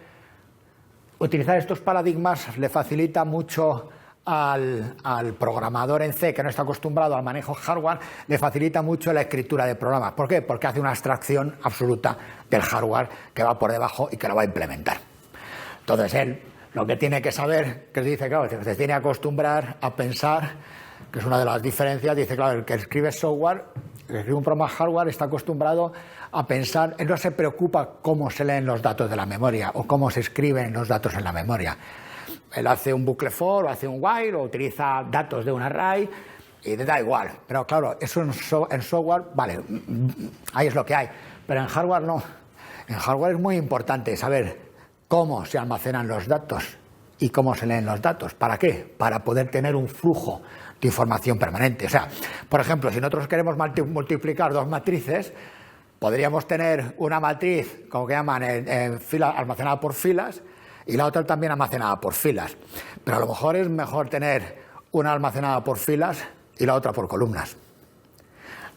utilizar estos paradigmas le facilita mucho al programador en C, que no está acostumbrado al manejo hardware, le facilita mucho la escritura de programas. ¿Por qué? Porque hace una abstracción absoluta del hardware que va por debajo y que lo va a implementar. Entonces él lo que tiene que saber, que dice, claro, se tiene que acostumbrar a pensar, que es una de las diferencias, dice, claro, el que escribe software, el que escribe un programa hardware está acostumbrado a pensar, él no se preocupa cómo se leen los datos de la memoria o cómo se escriben los datos en la memoria. Él hace un bucle for, o hace un while, o utiliza datos de un array, y le da igual. Pero claro, eso en software, vale, ahí es lo que hay. Pero en hardware no. En hardware es muy importante saber cómo se almacenan los datos y cómo se leen los datos. ¿Para qué? Para poder tener un flujo de información permanente. O sea, por ejemplo, si nosotros queremos multiplicar dos matrices, podríamos tener una matriz, como que llaman, en fila, almacenada por filas, y la otra también almacenada por filas. Pero a lo mejor es mejor tener una almacenada por filas y la otra por columnas.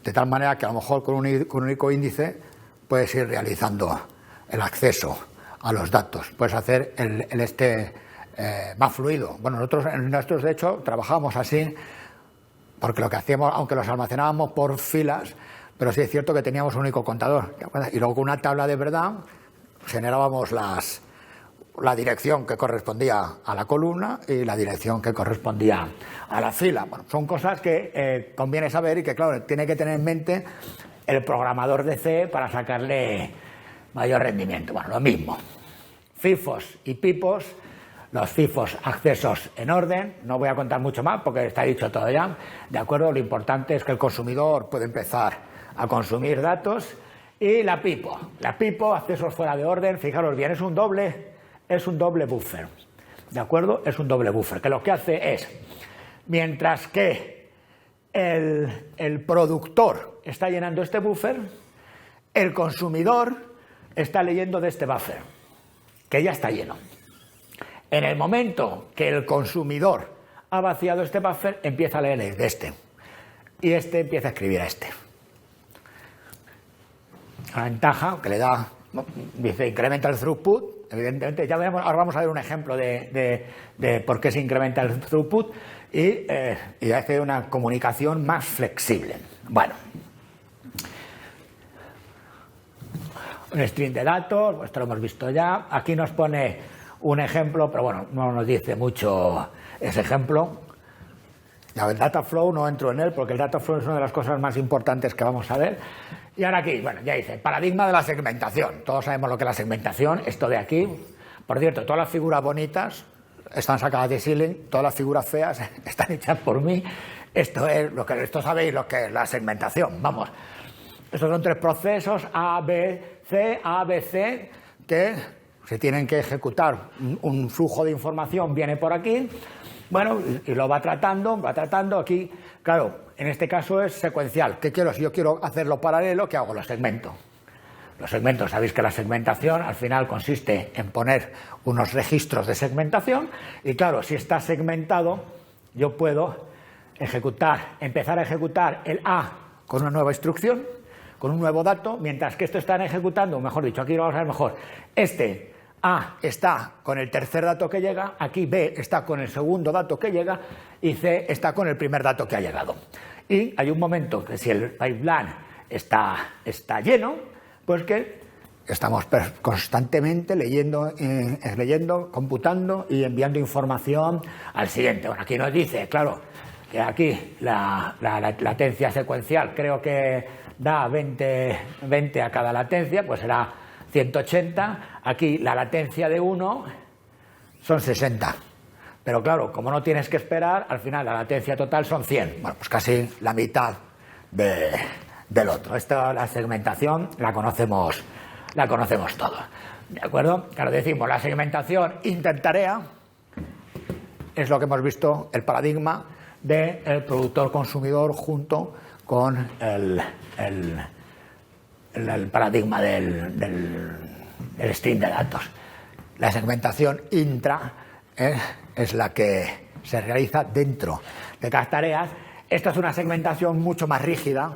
De tal manera que a lo mejor con un único índice puedes ir realizando el acceso a los datos. Puedes hacer más fluido. Bueno, nosotros de hecho trabajábamos así, porque lo que hacíamos, aunque los almacenábamos por filas, pero sí es cierto que teníamos un único contador. Y luego con una tabla de verdad generábamos la dirección que correspondía a la columna y la dirección que correspondía a la fila. Bueno, son cosas que conviene saber y que, claro, tiene que tener en mente el programador de C para sacarle mayor rendimiento. Bueno, lo mismo. FIFOs y PIPOs. Los FIFOs, accesos en orden. No voy a contar mucho más porque está dicho todo ya. ¿De acuerdo? Lo importante es que el consumidor puede empezar a consumir datos. Y la PIPO. La PIPO, accesos fuera de orden. Fijaros bien, es un doble buffer. ¿De acuerdo? Es un doble buffer. Que lo que hace es, mientras que el productor está llenando este buffer, el consumidor está leyendo de este buffer, que ya está lleno. En el momento que el consumidor ha vaciado este buffer, empieza a leer de este. Y este empieza a escribir a este. La ventaja que le da, dice, incrementa el throughput. Evidentemente, ya veremos, ahora vamos a ver un ejemplo de por qué se incrementa el throughput y hace una comunicación más flexible. Bueno. Un string de datos, esto lo hemos visto ya. Aquí nos pone un ejemplo, pero bueno, no nos dice mucho ese ejemplo. El data flow no entro en él porque el data flow es una de las cosas más importantes que vamos a ver. Y ahora aquí, bueno, ya dice, paradigma de la segmentación. Todos sabemos lo que es la segmentación, esto de aquí. Por cierto, todas las figuras bonitas están sacadas de Xilin, todas las figuras feas están hechas por mí. Esto sabéis lo que es la segmentación, vamos. Estos son tres procesos A, B, C, que se tienen que ejecutar un flujo de información, viene por aquí, bueno, y lo va tratando aquí, claro, en este caso es secuencial. ¿Qué quiero? Si yo quiero hacerlo paralelo, ¿qué hago? Lo segmento. Los segmentos, sabéis que la segmentación al final consiste en poner unos registros de segmentación y claro, si está segmentado, yo puedo empezar a ejecutar el A con una nueva instrucción, con un nuevo dato, mientras que esto está ejecutando, mejor dicho, aquí lo vamos a ver mejor, este A está con el tercer dato que llega, aquí B está con el segundo dato que llega y C está con el primer dato que ha llegado. Y hay un momento que si el pipeline está lleno, pues que estamos constantemente leyendo, computando y enviando información al siguiente. Bueno, aquí nos dice, claro, que aquí la latencia secuencial creo que da 20 a cada latencia, pues será 180. Aquí la latencia de 1 son 60. Pero claro, como no tienes que esperar, al final la latencia total son 100. Bueno, pues casi la mitad del otro. La segmentación la conocemos todos. ¿De acuerdo? Claro, decimos la segmentación intertarea es lo que hemos visto, el paradigma del productor-consumidor junto con el paradigma del stream de datos. La segmentación intra es la que se realiza dentro de cada tarea. Esta es una segmentación mucho más rígida.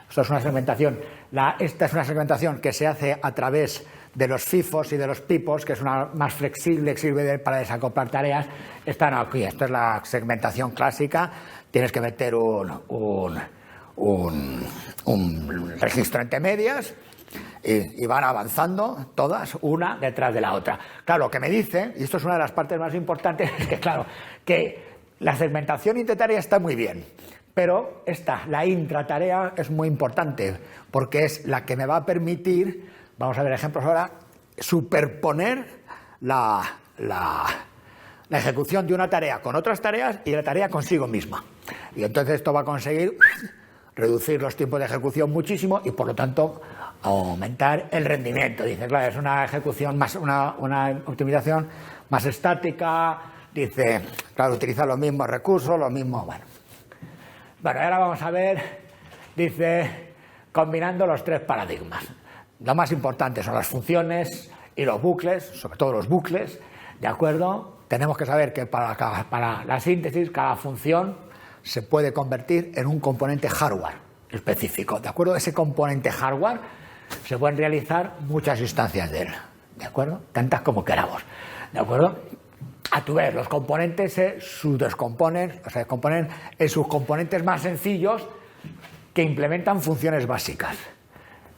Esta es una segmentación que se hace a través de los FIFOs y de los PIPOs, que es una más flexible, que sirve para desacoplar tareas. Esta no, aquí, esto es la segmentación clásica. Tienes que meter un registro entre medias y van avanzando todas una detrás de la otra. Claro, lo que me dice, y esto es una de las partes más importantes, es que claro, que la segmentación intertarea está muy bien, pero la intratarea es muy importante porque es la que me va a permitir, vamos a ver ejemplos ahora, superponer la ejecución de una tarea con otras tareas y la tarea consigo misma. Y entonces esto va a conseguir reducir los tiempos de ejecución muchísimo y por lo tanto aumentar el rendimiento. Dice, claro, es una ejecución más, una optimización más estática, dice, claro, utiliza los mismos recursos, los mismos, bueno, ahora vamos a ver, dice, combinando los tres paradigmas. Lo más importante son las funciones y los bucles, sobre todo los bucles, ¿de acuerdo? Tenemos que saber que para la síntesis cada función se puede convertir en un componente hardware específico, ¿de acuerdo? Ese componente hardware se pueden realizar muchas instancias de él, ¿de acuerdo? Tantas como queramos, ¿de acuerdo? A tu vez, los componentes se subdescomponen, o sea, se componen en sus componentes más sencillos que implementan funciones básicas,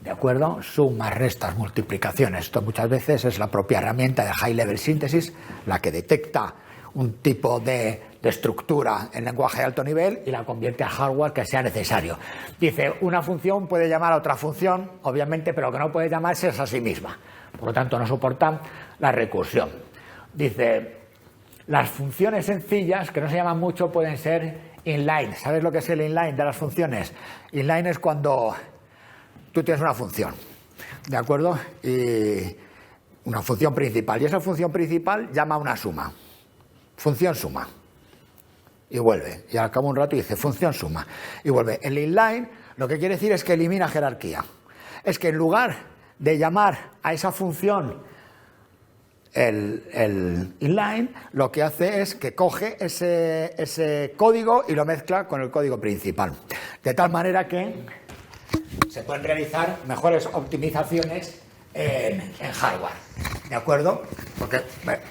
¿de acuerdo? Sumas, restas, multiplicaciones. Esto muchas veces es la propia herramienta de High Level Synthesis la que detecta un tipo de estructura en lenguaje de alto nivel y la convierte a hardware que sea necesario. Dice, una función puede llamar a otra función, obviamente, pero que no puede llamarse a sí misma. Por lo tanto, no soportan la recursión. Dice, las funciones sencillas, que no se llaman mucho, pueden ser inline. ¿Sabes lo que es el inline de las funciones? Inline es cuando tú tienes una función, ¿de acuerdo? Y una función principal. Y esa función principal llama a una suma. Función suma. Y vuelve. Y al cabo de un rato dice función suma. Y vuelve. El inline lo que quiere decir es que elimina jerarquía. Es que en lugar de llamar a esa función el inline, lo que hace es que coge ese código y lo mezcla con el código principal. De tal manera que se pueden realizar mejores optimizaciones en hardware, ¿de acuerdo? Porque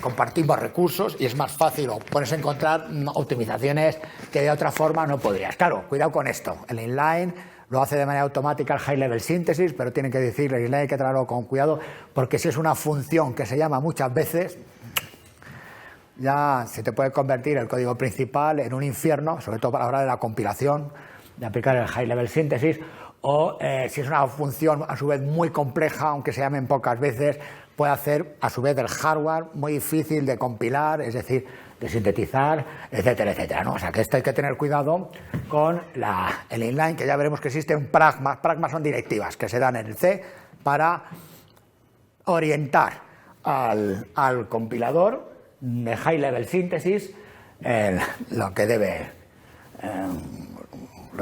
compartimos recursos y es más fácil o puedes encontrar optimizaciones que de otra forma no podrías. Claro, cuidado con esto. El inline lo hace de manera automática el High Level Synthesis, pero tienen que decir el inline hay que tratarlo con cuidado porque si es una función que se llama muchas veces, ya se te puede convertir el código principal en un infierno, sobre todo para la hora de la compilación, de aplicar el High Level Synthesis. O si es una función a su vez muy compleja, aunque se llamen pocas veces, puede hacer a su vez el hardware muy difícil de compilar, es decir, de sintetizar, etcétera, etcétera, ¿no? O sea que esto hay que tener cuidado con el inline, que ya veremos que existen pragmas. Pragmas son directivas que se dan en el C para orientar al compilador de High Level Synthesis lo que debe,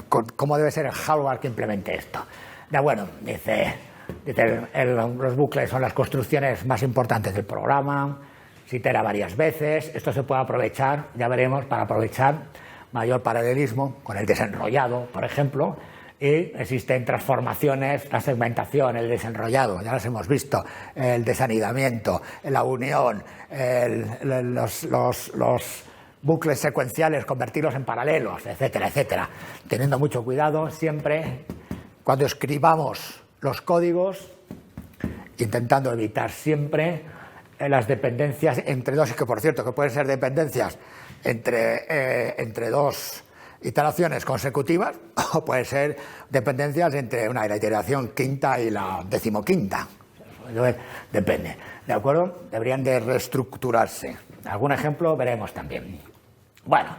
cómo debe ser el hardware que implemente esto. Ya bueno, dice los bucles son las construcciones más importantes del programa, se itera varias veces, esto se puede aprovechar, ya veremos, para aprovechar mayor paralelismo con el desenrollado, por ejemplo, y existen transformaciones, la segmentación, el desenrollado, ya las hemos visto, el desanidamiento, la unión, los bucles secuenciales, convertirlos en paralelos, etcétera, etcétera. Teniendo mucho cuidado siempre cuando escribamos los códigos, intentando evitar siempre las dependencias entre dos, y que por cierto que pueden ser dependencias entre dos iteraciones consecutivas, o puede ser dependencias entre la iteración quinta y la decimoquinta. Depende, ¿de acuerdo? Deberían de reestructurarse. Algún ejemplo veremos también. Bueno,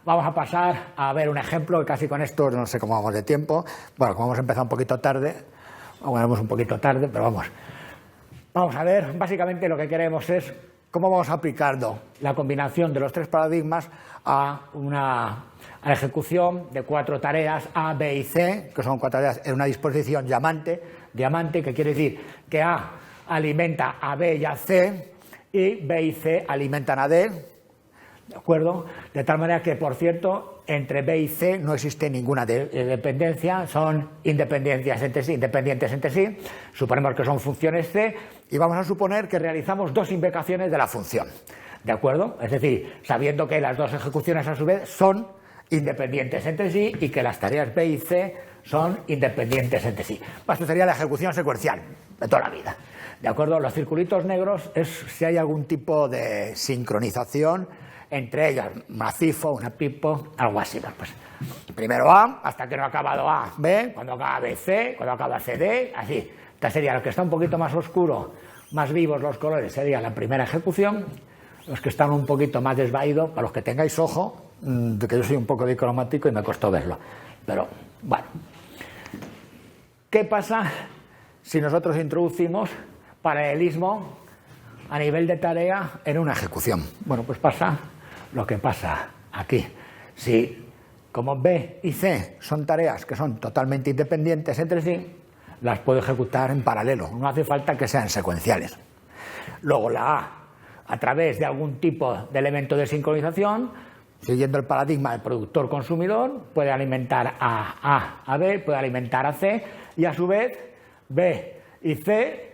vamos a pasar a ver un ejemplo, que casi con esto no sé cómo vamos de tiempo. Bueno, como hemos empezado un poquito tarde, pero vamos a ver, básicamente lo que queremos es cómo vamos aplicando la combinación de los tres paradigmas a la ejecución de 4 tareas A, B y C, que son 4 tareas en una disposición diamante, que quiere decir que A alimenta a B y a C y B y C alimentan a D, ¿de acuerdo? De tal manera que, por cierto, entre B y C no existe ninguna dependencia, son independientes entre sí, suponemos que son funciones C y vamos a suponer que realizamos 2 invocaciones de la función, ¿de acuerdo? Es decir, sabiendo que las 2 ejecuciones a su vez son independientes entre sí y que las tareas B y C son independientes entre sí. Esto sería la ejecución secuencial de toda la vida, ¿de acuerdo? Los circulitos negros es si hay algún tipo de sincronización entre ellas, una FIFO, una PIPO, algo así. Pues primero A, hasta que no ha acabado A, B, cuando acaba B, C, cuando acaba C, D, así. Esta sería lo que está un poquito más oscuro, más vivos los colores, sería la primera ejecución. Los que están un poquito más desvaídos, para los que tengáis ojo, de que yo soy un poco dicromático y me costó verlo. Pero, bueno. ¿Qué pasa si nosotros introducimos paralelismo a nivel de tarea en una ejecución? Bueno, pues pasa lo que pasa aquí. Si, como B y C son tareas que son totalmente independientes entre sí, las puedo ejecutar en paralelo. No hace falta que sean secuenciales. Luego la A través de algún tipo de elemento de sincronización, siguiendo el paradigma del productor-consumidor, puede alimentar a A, a B, puede alimentar a C, y a su vez B y C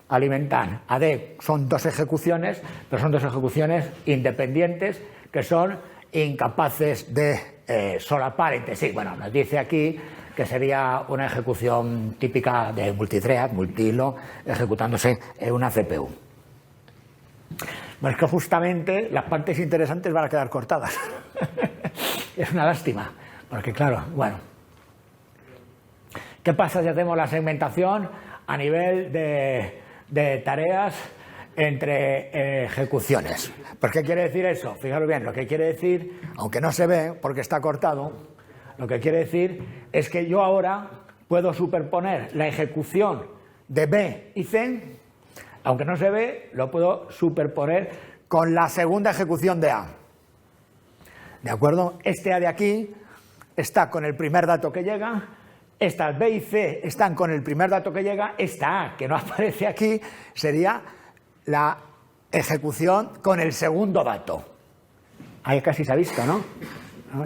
alimentan a D. Son 2 ejecuciones, pero son 2 ejecuciones independientes que son incapaces de solapar entre sí. Bueno, nos dice aquí que sería una ejecución típica de multithread, multihilo, ejecutándose en una CPU. Bueno, es que justamente las partes interesantes van a quedar cortadas. Es una lástima, porque claro, bueno. ¿Qué pasa si hacemos la segmentación a nivel de tareas entre ejecuciones? ¿Por qué quiere decir eso? Fijaros bien, lo que quiere decir, aunque no se ve porque está cortado, lo que quiere decir es que yo ahora puedo superponer la ejecución de B y C, aunque no se ve, lo puedo superponer con la segunda ejecución de A. ¿De acuerdo? Este A de aquí está con el primer dato que llega, estas B y C están con el primer dato que llega, esta A, que no aparece aquí, sería la ejecución con el segundo dato. Ahí casi se ha visto, ¿no?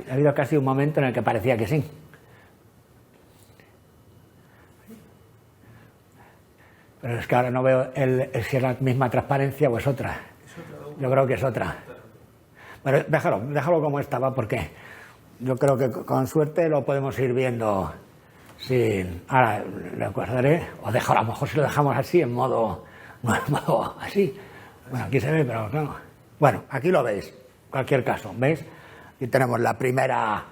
Ha habido casi un momento en el que parecía que sí. Pero es que ahora no veo si es la misma transparencia o es otra. Yo creo que es otra. Bueno, déjalo como estaba, porque yo creo que con suerte lo podemos ir viendo sin... Ahora lo guardaré, o a lo mejor si lo dejamos así, en modo así. Bueno, aquí se ve, pero no. Bueno, aquí lo veis, en cualquier caso, ¿veis? Aquí tenemos la primera...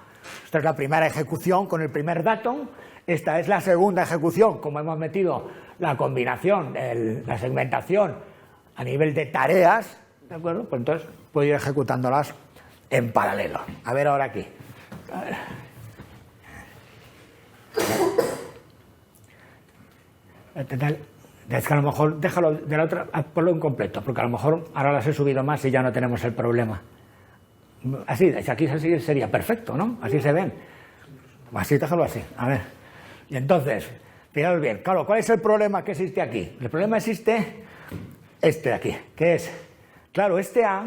Esta es la primera ejecución con el primer dato. Esta es la segunda ejecución, como hemos metido la combinación, la segmentación a nivel de tareas, ¿de acuerdo? Pues entonces puedo ir ejecutándolas en paralelo. A ver ahora aquí. A ver. Es que a lo mejor déjalo de la otra, ponlo incompleto, porque a lo mejor ahora las he subido más y ya no tenemos el problema. Así, aquí así sería perfecto, ¿no? Así se ven. Así, déjalo así, a ver. Y entonces, fijaos bien, claro, ¿cuál es el problema que existe aquí? El problema existe este de aquí, que es, claro, este A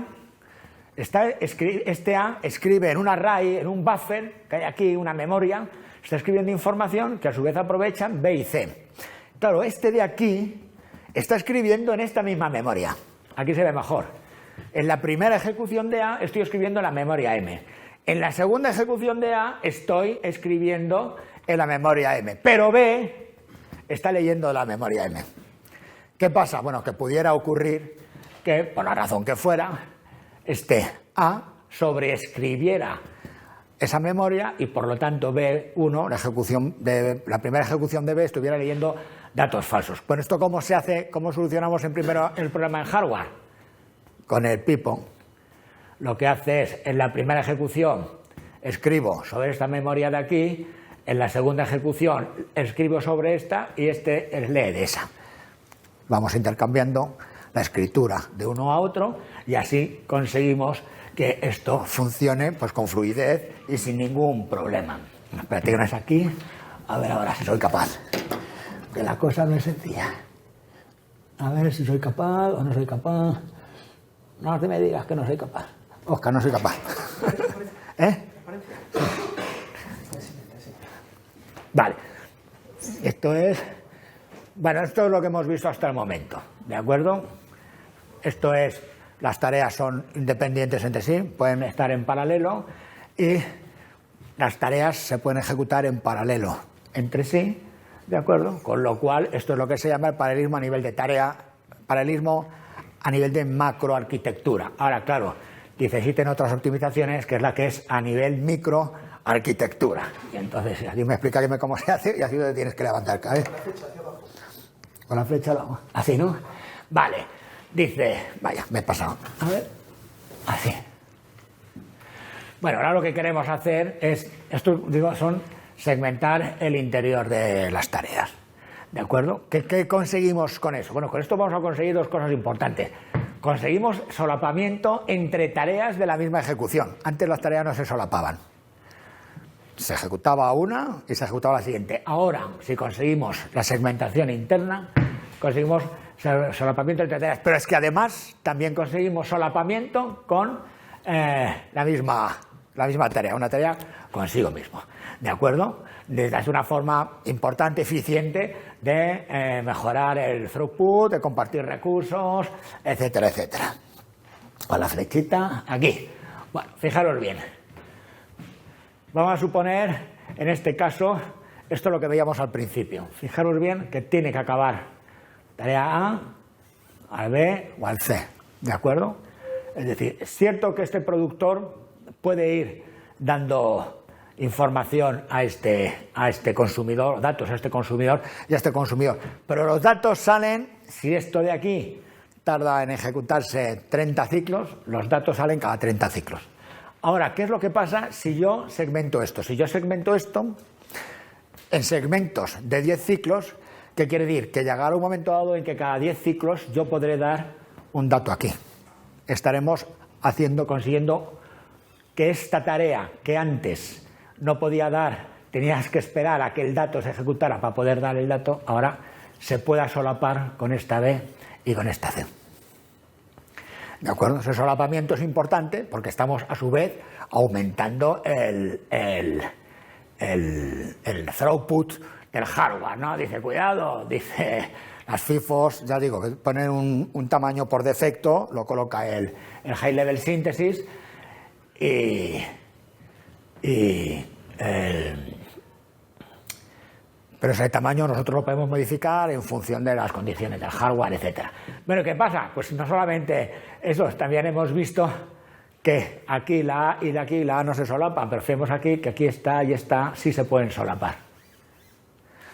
escribe en un array, en un buffer, que hay aquí una memoria, está escribiendo información que a su vez aprovechan B y C. Claro, este de aquí está escribiendo en esta misma memoria. Aquí se ve mejor. En la primera ejecución de A estoy escribiendo en la memoria M. En la segunda ejecución de A estoy escribiendo en la memoria M. Pero B está leyendo la memoria M. ¿Qué pasa? Bueno, que pudiera ocurrir que, por la razón que fuera, este A sobreescribiera esa memoria y por lo tanto B1, la primera ejecución de B, estuviera leyendo datos falsos. Bueno, ¿esto cómo se hace? ¿Cómo solucionamos primero el problema en hardware? Con el pipo. Lo que hace es, en la primera ejecución escribo sobre esta memoria de aquí, en la segunda ejecución escribo sobre esta y lee de esa. Vamos intercambiando la escritura de uno a otro y así conseguimos que esto funcione pues con fluidez y sin ningún problema. Espérate que no es aquí. A ver ahora si soy capaz. Que la cosa no es sencilla. A ver si soy capaz o no soy capaz. No te me digas que no soy capaz. Oscar, no soy capaz. ¿Eh? Vale. Esto es lo que hemos visto hasta el momento. ¿De acuerdo? Esto es, las tareas son independientes entre sí, pueden estar en paralelo y las tareas se pueden ejecutar en paralelo entre sí, ¿de acuerdo? Con lo cual, esto es lo que se llama el paralelismo a nivel de tarea, paralelismo a nivel de macroarquitectura. Ahora, claro, necesitan otras optimizaciones, que es la que es a nivel microarquitectura. Y entonces, así me explica cómo se hace y así te tienes que levantar, ¿sabes? Con la flecha abajo. Así, ¿no? Vale. Dice, vaya, me he pasado. A ver, así. Bueno, ahora lo que queremos hacer es, son segmentar el interior de las tareas. ¿De acuerdo? ¿Qué conseguimos con eso? Bueno, con esto vamos a conseguir dos cosas importantes. Conseguimos solapamiento entre tareas de la misma ejecución. Antes las tareas no se solapaban. Se ejecutaba una y se ejecutaba la siguiente. Ahora, si conseguimos la segmentación interna, conseguimos solapamiento entre tareas. Pero es que además también conseguimos solapamiento con la misma tarea, una tarea consigo mismo. ¿De acuerdo? Es una forma importante, eficiente de mejorar el throughput, de compartir recursos, etcétera, etcétera. Con la flechita aquí. Bueno, fijaros bien. Vamos a suponer, en este caso, esto es lo que veíamos al principio. Fijaros bien que tiene que acabar tarea A, al B o al C. ¿De acuerdo? Es decir, es cierto que este productor puede ir dando información a este consumidor, datos a este consumidor y a este consumidor. Pero los datos salen, si esto de aquí tarda en ejecutarse 30 ciclos, los datos salen cada 30 ciclos. Ahora, ¿qué es lo que pasa si yo segmento esto? Si yo segmento esto en segmentos de 10 ciclos, ¿qué quiere decir? Que llegará un momento dado en que cada 10 ciclos yo podré dar un dato aquí. Estaremos consiguiendo que esta tarea que antes no podía dar, tenías que esperar a que el dato se ejecutara para poder dar el dato, ahora se pueda solapar con esta B y con esta C. ¿De acuerdo? Ese solapamiento es importante porque estamos a su vez aumentando el throughput del hardware, ¿no? Dice, cuidado, dice, las FIFOs, ya digo, que ponen un tamaño por defecto, lo coloca el High Level Synthesis pero ese tamaño nosotros lo podemos modificar en función de las condiciones del hardware, etcétera. Bueno, ¿qué pasa? Pues no solamente eso, también hemos visto que aquí la A y de aquí la A no se solapan, pero vemos aquí que aquí está y esta sí se pueden solapar.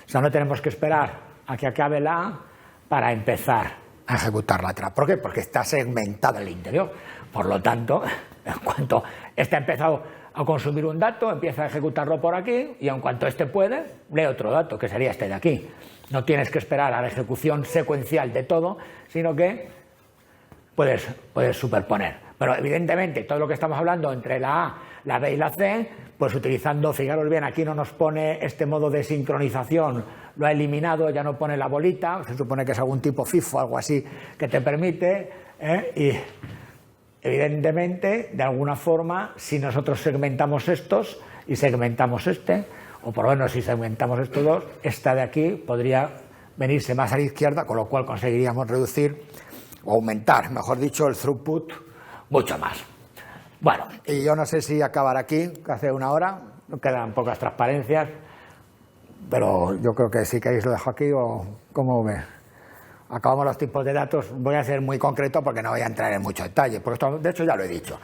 O sea, no tenemos que esperar a que acabe la A para empezar a ejecutar la otra. ¿Por qué? Porque está segmentada el interior. Por lo tanto, en cuanto esta ha empezado a consumir un dato, empieza a ejecutarlo por aquí y en cuanto este puede, lee otro dato, que sería este de aquí. No tienes que esperar a la ejecución secuencial de todo, sino que puedes superponer. Pero evidentemente todo lo que estamos hablando entre la A, la B y la C, pues utilizando, fijaros bien, aquí no nos pone este modo de sincronización, lo ha eliminado, ya no pone la bolita, se supone que es algún tipo FIFO, algo así, que te permite, y evidentemente, de alguna forma, si nosotros segmentamos estos y segmentamos este, o por lo menos si segmentamos estos dos, esta de aquí podría venirse más a la izquierda, con lo cual conseguiríamos reducir o aumentar, mejor dicho, el throughput mucho más. Bueno, y yo no sé si acabar aquí, que hace una hora, quedan pocas transparencias, pero yo creo que si queréis lo dejo aquí o cómo ve. Acabamos los tipos de datos, voy a ser muy concreto porque no voy a entrar en mucho detalle, porque esto, de hecho ya lo he dicho.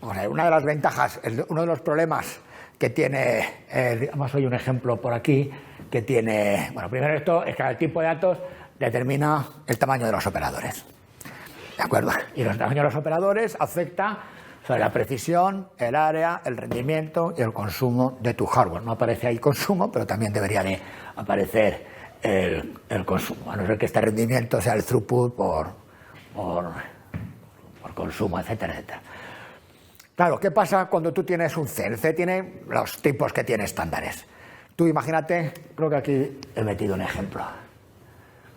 Vamos a ver, una de las ventajas, uno de los problemas que tiene, digamos, hoy un ejemplo por aquí, que tiene, bueno, primero esto es que el tipo de datos determina el tamaño de los operadores, ¿de acuerdo? Y el tamaño de los operadores afecta sobre la precisión, el área, el rendimiento y el consumo de tu hardware. No aparece ahí consumo, pero también debería de aparecer el consumo, a no ser que este rendimiento sea el throughput por consumo, etcétera, etcétera. Claro, ¿qué pasa cuando tú tienes un C? El C tiene los tipos que tiene estándares. Tú imagínate, creo que aquí he metido un ejemplo.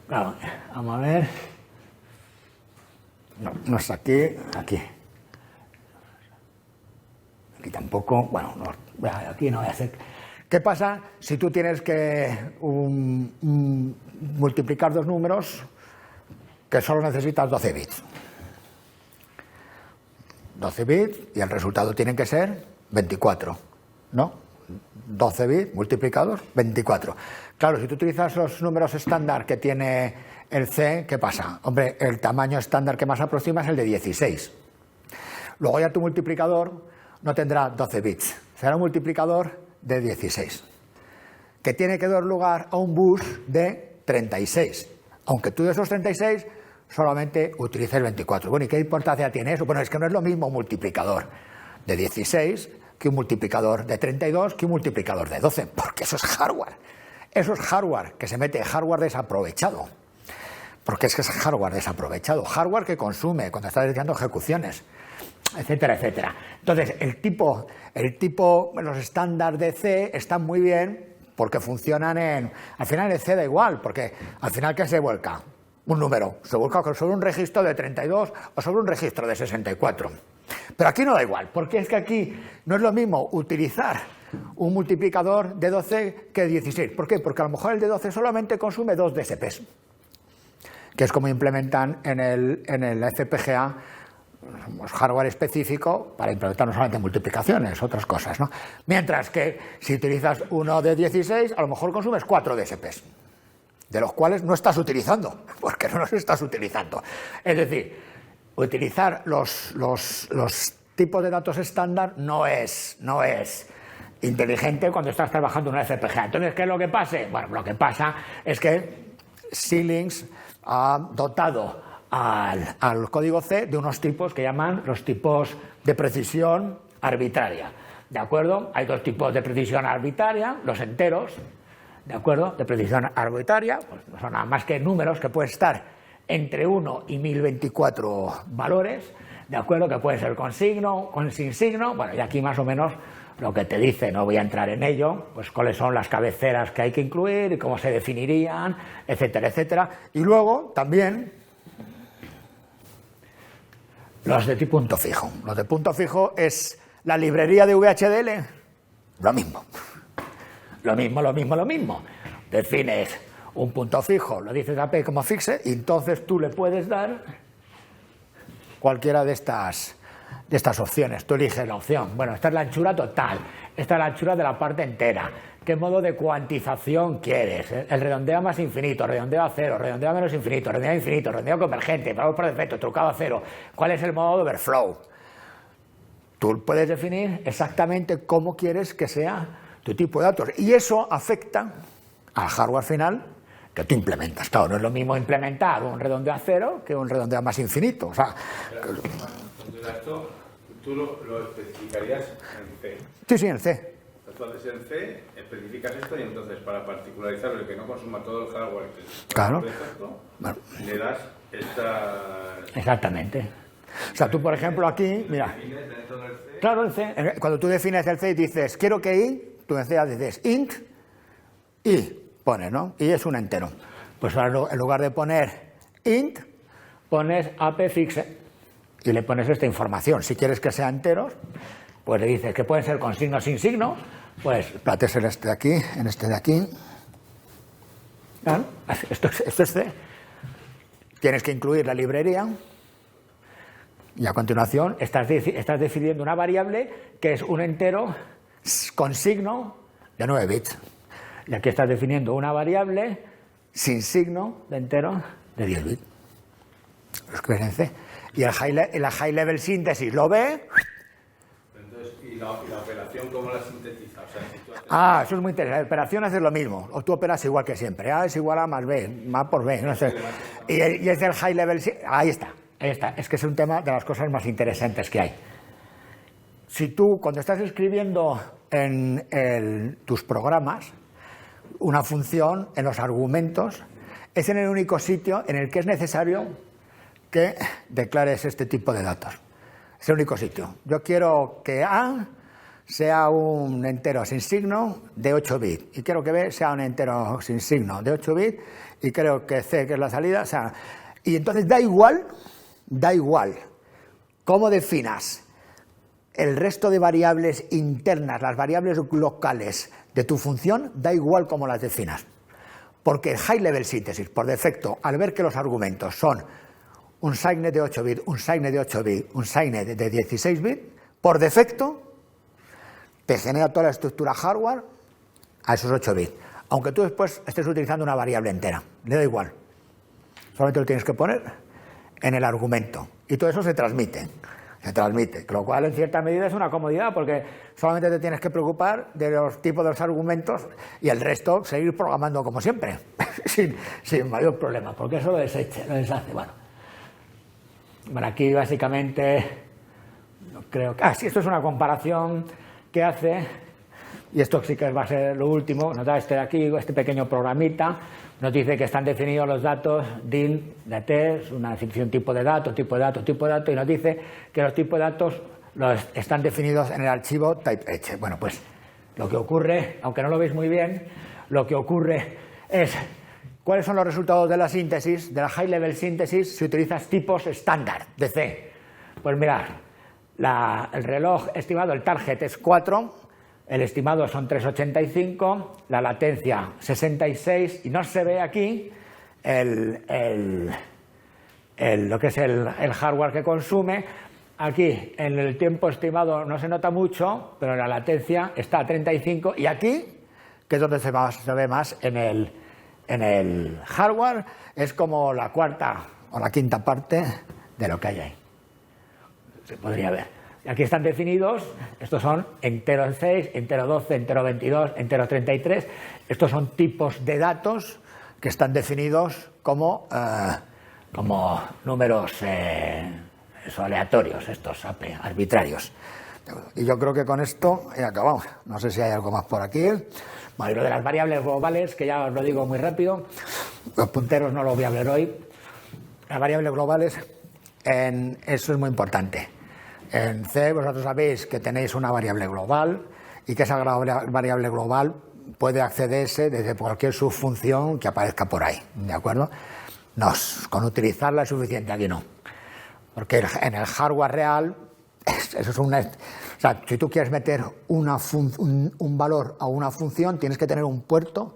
Claro, vamos a ver. No es aquí, aquí. Aquí tampoco, bueno, no, aquí no voy a hacer. ¿Qué pasa si tú tienes que multiplicar dos números que solo necesitas 12 bits? 12 bits y el resultado tienen que ser 24, ¿no? 12 bits multiplicados, 24. Claro, si tú utilizas los números estándar que tiene el C, ¿qué pasa? Hombre, el tamaño estándar que más aproxima es el de 16. Luego ya tu multiplicador no tendrá 12 bits, será un multiplicador de 16, que tiene que dar lugar a un bus de 36, aunque tú de esos 36 solamente utilices 24. Bueno, ¿y qué importancia tiene eso? Bueno, es que no es lo mismo un multiplicador de 16 que un multiplicador de 32 que un multiplicador de 12, porque eso es hardware. Eso es hardware, que se mete hardware desaprovechado, porque es que es hardware desaprovechado, hardware que consume cuando estás realizando ejecuciones, etcétera, etcétera. Entonces, los estándares de C están muy bien porque funcionan al final el C da igual, porque al final ¿qué se vuelca? Un número, se vuelca sobre un registro de 32 o sobre un registro de 64. Pero aquí no da igual, porque es que aquí no es lo mismo utilizar un multiplicador de 12 que de 16. ¿Por qué? Porque a lo mejor el de 12 solamente consume 2 DSPs, que es como implementan en el FPGA hardware específico para implementar no solamente multiplicaciones, otras cosas, ¿no? Mientras que si utilizas uno de 16, a lo mejor consumes 4 DSPs, de los cuales no estás utilizando, porque no los estás utilizando. Es decir, utilizar los tipos de datos estándar no es inteligente cuando estás trabajando en una FPGA. Entonces, ¿qué es lo que pasa? Bueno, lo que pasa es que Xilinx ha dotado al código C de unos tipos que llaman los tipos de precisión arbitraria, ¿de acuerdo? Hay dos tipos de precisión arbitraria, los enteros, ¿de acuerdo? De precisión arbitraria, pues no son nada más que números que pueden estar entre 1 y 1024 valores, ¿de acuerdo? Que pueden ser con signo, sin signo, bueno, y aquí más o menos lo que te dice, no voy a entrar en ello, pues cuáles son las cabeceras que hay que incluir y cómo se definirían, etcétera, etcétera. Y luego también los de punto fijo. Los de punto fijo es la librería de VHDL, lo mismo. Lo mismo. Defines un punto fijo, lo dices AP como fixe y entonces tú le puedes dar cualquiera de estas opciones. Tú eliges la opción. Bueno, esta es la anchura total, esta es la anchura de la parte entera. ¿Qué modo de cuantización quieres? El redondeo más infinito, redondeo a cero, redondeo a menos infinito, redondeo a infinito, redondeo convergente, valor por defecto, trucado a cero. ¿Cuál es el modo de overflow? Tú puedes definir exactamente cómo quieres que sea tu tipo de datos. Y eso afecta al hardware final que tú implementas. Claro, no es lo mismo implementar un redondeo a cero que un redondeo a más infinito. O sea, esto, tú lo especificarías en C. Sí, sí, en C. Entonces en C especificas esto y entonces para particularizarlo y que no consuma todo el hardware que Claro. Esto, Bueno. le das esta... Exactamente. O sea, tú, por ejemplo, aquí, mira. ¿Defines dentro del C? Claro, el C. Cuando tú defines el C y dices, quiero que I, tú en C dices int y pones, ¿no? Y es un entero. Pues ahora en lugar de poner int, pones apfixe y le pones esta información. Si quieres que sea enteros, pues le dices que pueden ser con signo o sin signo, pues plates en este de aquí, en este de aquí. Claro, esto es C. Tienes que incluir la librería y a continuación estás definiendo una variable que es un entero con signo de 9 bits. Y aquí estás definiendo una variable sin signo de entero de 10 bits. Lo escribes en C. Y la high level síntesis lo ve. Entonces, ¿y la operación cómo la sintetiza? O sea, si tú haces... Eso es muy interesante. La operación hace lo mismo. O tú operas igual que siempre. A es igual a más B, más por B. No sé. Y es del high level. Ahí está. Es que es un tema de las cosas más interesantes que hay. Si tú, cuando estás escribiendo en tus programas una función, en los argumentos, es en el único sitio en el que es necesario que declares este tipo de datos. Es el único sitio. Yo quiero que A sea un entero sin signo de 8 bits y quiero que B sea un entero sin signo de 8 bits y creo que C, que es la salida, o sea, y entonces da igual cómo definas el resto de variables internas, las variables locales de tu función, da igual cómo las definas. Porque el high level synthesis, por defecto, al ver que los argumentos son un signet de 8 bits, un signet de 8 bits, un signet de 16 bits, por defecto te genera toda la estructura hardware a esos 8 bits. Aunque tú después estés utilizando una variable entera, le da igual. Solamente lo tienes que poner en el argumento. Y todo eso se transmite, lo cual en cierta medida es una comodidad porque solamente te tienes que preocupar de los tipos de los argumentos y el resto seguir programando como siempre, sin mayor problema, porque eso lo deshace. Bueno, aquí básicamente creo que... sí, esto es una comparación que hace, y esto sí que va a ser lo último, nos da este de aquí, este pequeño programita, nos dice que están definidos los datos DIN de T, es una definición tipo de dato, y nos dice que los tipos de datos están definidos en el archivo typeH. Bueno, pues lo que ocurre, aunque no lo veis muy bien, lo que ocurre es... ¿Cuáles son los resultados de la síntesis, de la high level síntesis, si utilizas tipos estándar de C? Pues mirad, el reloj estimado, el target es 4, el estimado son 3,85, la latencia 66 y no se ve aquí lo que es el hardware que consume. Aquí en el tiempo estimado no se nota mucho, pero la latencia está a 35 y aquí, que es donde se ve más en el hardware, es como la cuarta o la quinta parte de lo que hay ahí. Se podría ver. Aquí están definidos, estos son entero 6, entero 12, entero 22, entero 33. Estos son tipos de datos que están definidos como números aleatorios, estos arbitrarios. Y yo creo que con esto he acabado. No sé si hay algo más por aquí. Bueno, y lo de las variables globales, que ya os lo digo muy rápido, los punteros no lo voy a hablar hoy. Las variables globales, eso es muy importante. En C vosotros sabéis que tenéis una variable global y que esa variable global puede accederse desde cualquier subfunción que aparezca por ahí, ¿de acuerdo? Con utilizarla es suficiente, aquí no. Porque en el hardware real, eso es o sea, si tú quieres meter un valor a una función, tienes que tener un puerto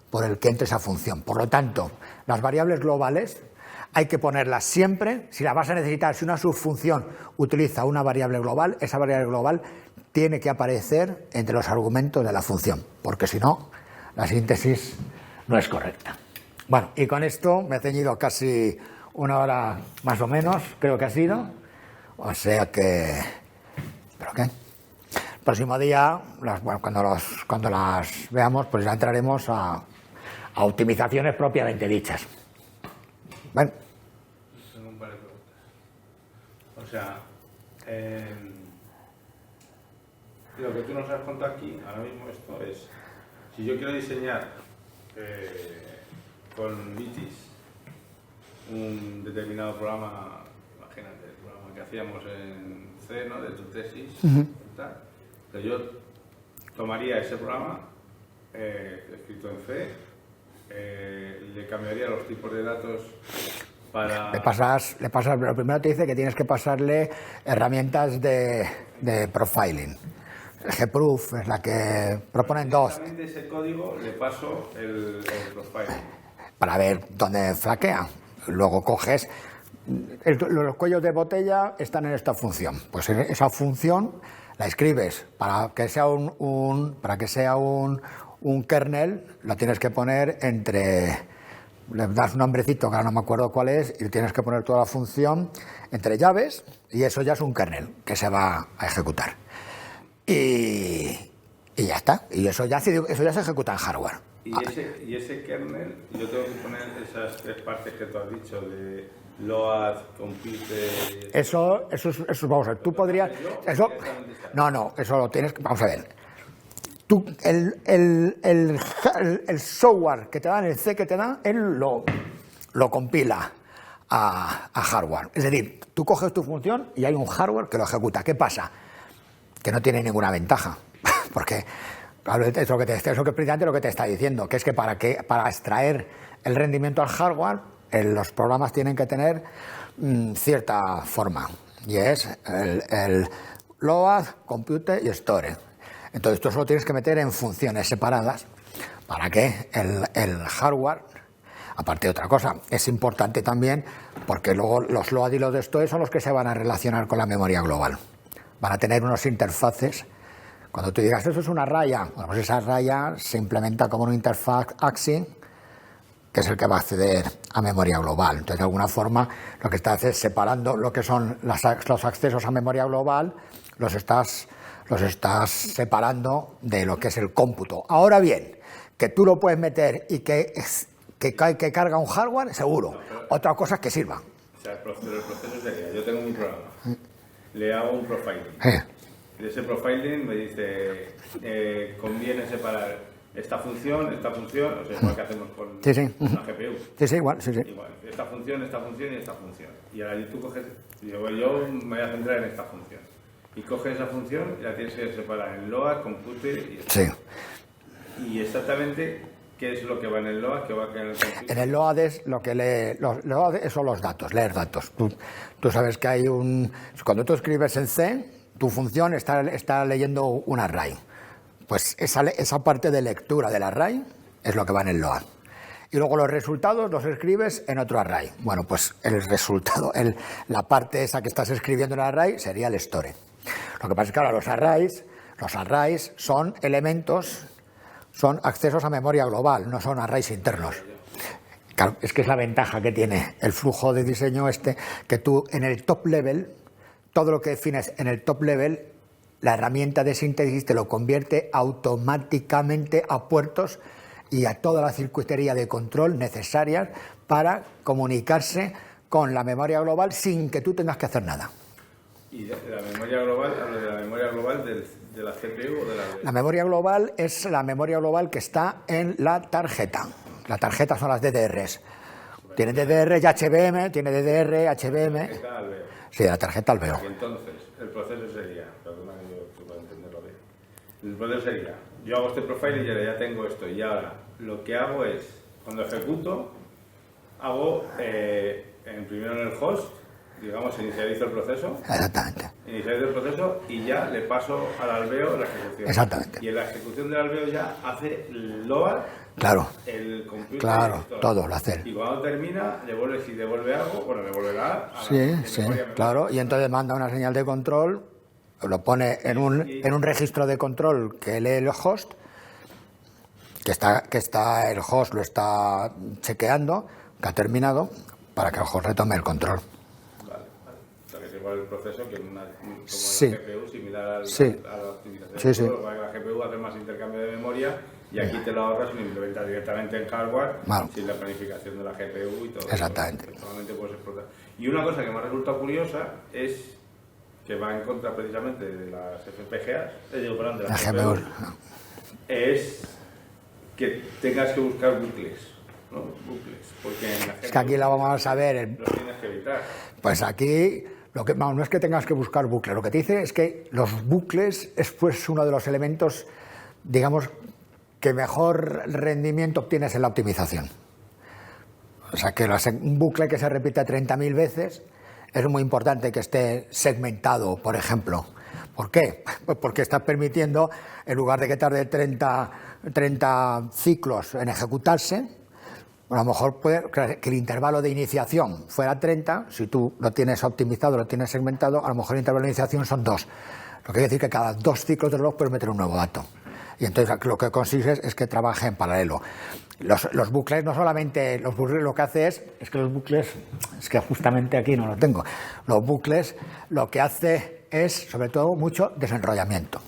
por el que entre esa función. Por lo tanto, las variables globales hay que ponerlas siempre. Si las vas a necesitar, si una subfunción utiliza una variable global, esa variable global tiene que aparecer entre los argumentos de la función, porque si no, la síntesis no es correcta. Bueno, y con esto me he ceñido casi una hora más o menos, creo que ha sido. O sea que... ¿Pero qué? El próximo día, cuando las veamos, pues ya entraremos a optimizaciones propiamente dichas. Bueno. Tengo un par de preguntas. O sea, Lo que tú nos has contado aquí, ahora mismo esto es, si yo quiero diseñar con Vitis un determinado programa, imagínate, el programa que hacíamos en C, ¿no?, de tu tesis, tal, pero yo tomaría ese programa escrito en C, le cambiaría los tipos de datos para... Le pasas, lo primero te dice que tienes que pasarle herramientas de profiling. Gproof es la que proponen dos. Exactamente ese código le paso el profiling. Para ver dónde flaquea. Luego coges... los cuellos de botella están en esta función. Pues esa función la escribes para que sea un kernel, lo tienes que poner entre... Le das un nombrecito que ahora no me acuerdo cuál es y tienes que poner toda la función entre llaves y eso ya es un kernel que se va a ejecutar. Y ya está. Y eso ya se ejecuta en hardware. Y ese kernel, yo tengo que poner esas tres partes que tú has dicho de load, compute... Eso vamos a ver, tú podrías... Eso, no, eso lo tienes que... Vamos a ver. Tú, el software que te dan, el C que te dan, él lo compila a hardware. Es decir, tú coges tu función y hay un hardware que lo ejecuta. ¿Qué pasa? Que no tiene ninguna ventaja. Porque claro, eso que precisamente lo que te está diciendo, que es que para extraer el rendimiento al hardware, los programas tienen que tener cierta forma. Y es el load, compute y store. Entonces tú solo tienes que meter en funciones separadas para que el hardware, aparte de otra cosa, es importante también porque luego los load y los store son los que se van a relacionar con la memoria global. Van a tener unos interfaces. Cuando tú digas, eso es una raya, bueno, pues esa raya se implementa como una interfaz AXI, que es el que va a acceder a memoria global. Entonces, de alguna forma, lo que estás es separando lo que son los accesos a memoria global, los estás separando de lo que es el cómputo. Ahora bien, que tú lo puedes meter y que carga un hardware, seguro. Otra cosa es que sirva. O sea, el proceso sería, yo tengo un programa, le hago un profiling. De ese profiling me dice, conviene separar esta función, o sea, igual que hacemos con una GPU. Sí, igual. Igual, esta función y esta función. Y ahora tú coges, yo me voy a centrar en esta función. Y coges esa función y la tienes que separar en load, compute y... Sí. Y exactamente, ¿qué es lo que va en el load? ¿Qué va en el compute? En el load es lo que lee... Los load son los datos, leer datos. Tú sabes que hay cuando tú escribes en C, tu función está leyendo un array. Pues esa parte de lectura del array es lo que va en el load. Y luego los resultados los escribes en otro array. Bueno, pues el resultado, la parte esa que estás escribiendo en el array sería el store. Lo que pasa es que ahora los arrays son elementos, son accesos a memoria global, no son arrays internos. Claro, es que es la ventaja que tiene el flujo de diseño que tú en el top level, todo lo que defines en el top level, la herramienta de síntesis te lo convierte automáticamente a puertos y a toda la circuitería de control necesarias para comunicarse con la memoria global sin que tú tengas que hacer nada. ¿Y de la memoria global, hablo de la memoria global de la CPU o de la... La memoria global es la memoria global que está en la tarjeta. La tarjeta son las DDRs. Tiene DDR y HBM, tiene DDR, HBM... Sí, de la tarjeta al veo. Y entonces, el proceso sería, perdona que yo pueda entenderlo bien, el proceso sería, yo hago este profile y ya tengo esto, y ahora lo que hago es, cuando ejecuto, hago primero en el host, digamos, inicializo el proceso. Exactamente. Inicializo el proceso y ya le paso al albeo la ejecución. Exactamente. Y en la ejecución del albeo ya hace el load. Claro. El computer. Claro, todo lo hace. Y cuando termina, si devuelve algo, bueno, devolverá a sí, claro. Y entonces manda una señal de control, lo pone en un registro de control que lee el host, que está el host lo está chequeando, que ha terminado, para que el host retome el control. Vale. O sea, que es igual el proceso que como sí. la GPU, similar a la optimización. Sí. La GPU hace más intercambio de memoria. Y aquí te lo ahorras y lo implementas directamente en hardware, sin la planificación de la GPU y todo. Exactamente. Solamente puedes explotar. Y una cosa que me ha resultado curiosa es que va en contra precisamente de las FPGAs, de las las GPUs, GPUs. es que tengas que buscar bucles, ¿no? Bucles, porque en la Es que aquí lo vamos a ver. los tienes que evitar. Pues aquí no es que tengas que buscar bucles, lo que te dice es que los bucles es pues uno de los elementos, digamos, que mejor rendimiento obtienes en la optimización. O sea que un bucle que se repite 30.000 veces es muy importante que esté segmentado, por ejemplo. ¿Por qué? Pues porque estás permitiendo, en lugar de que tarde 30 ciclos en ejecutarse, a lo mejor puede que el intervalo de iniciación fuera 30, si tú lo tienes optimizado, lo tienes segmentado, a lo mejor el intervalo de iniciación son 2. Lo que quiere decir que cada 2 ciclos de reloj puedes meter un nuevo dato. Y entonces lo que consigues es que trabaje en paralelo. Los bucles, no solamente los bucles, lo que hace es que los bucles, es que justamente aquí no lo tengo, los bucles lo que hace es, sobre todo, mucho desenrollamiento.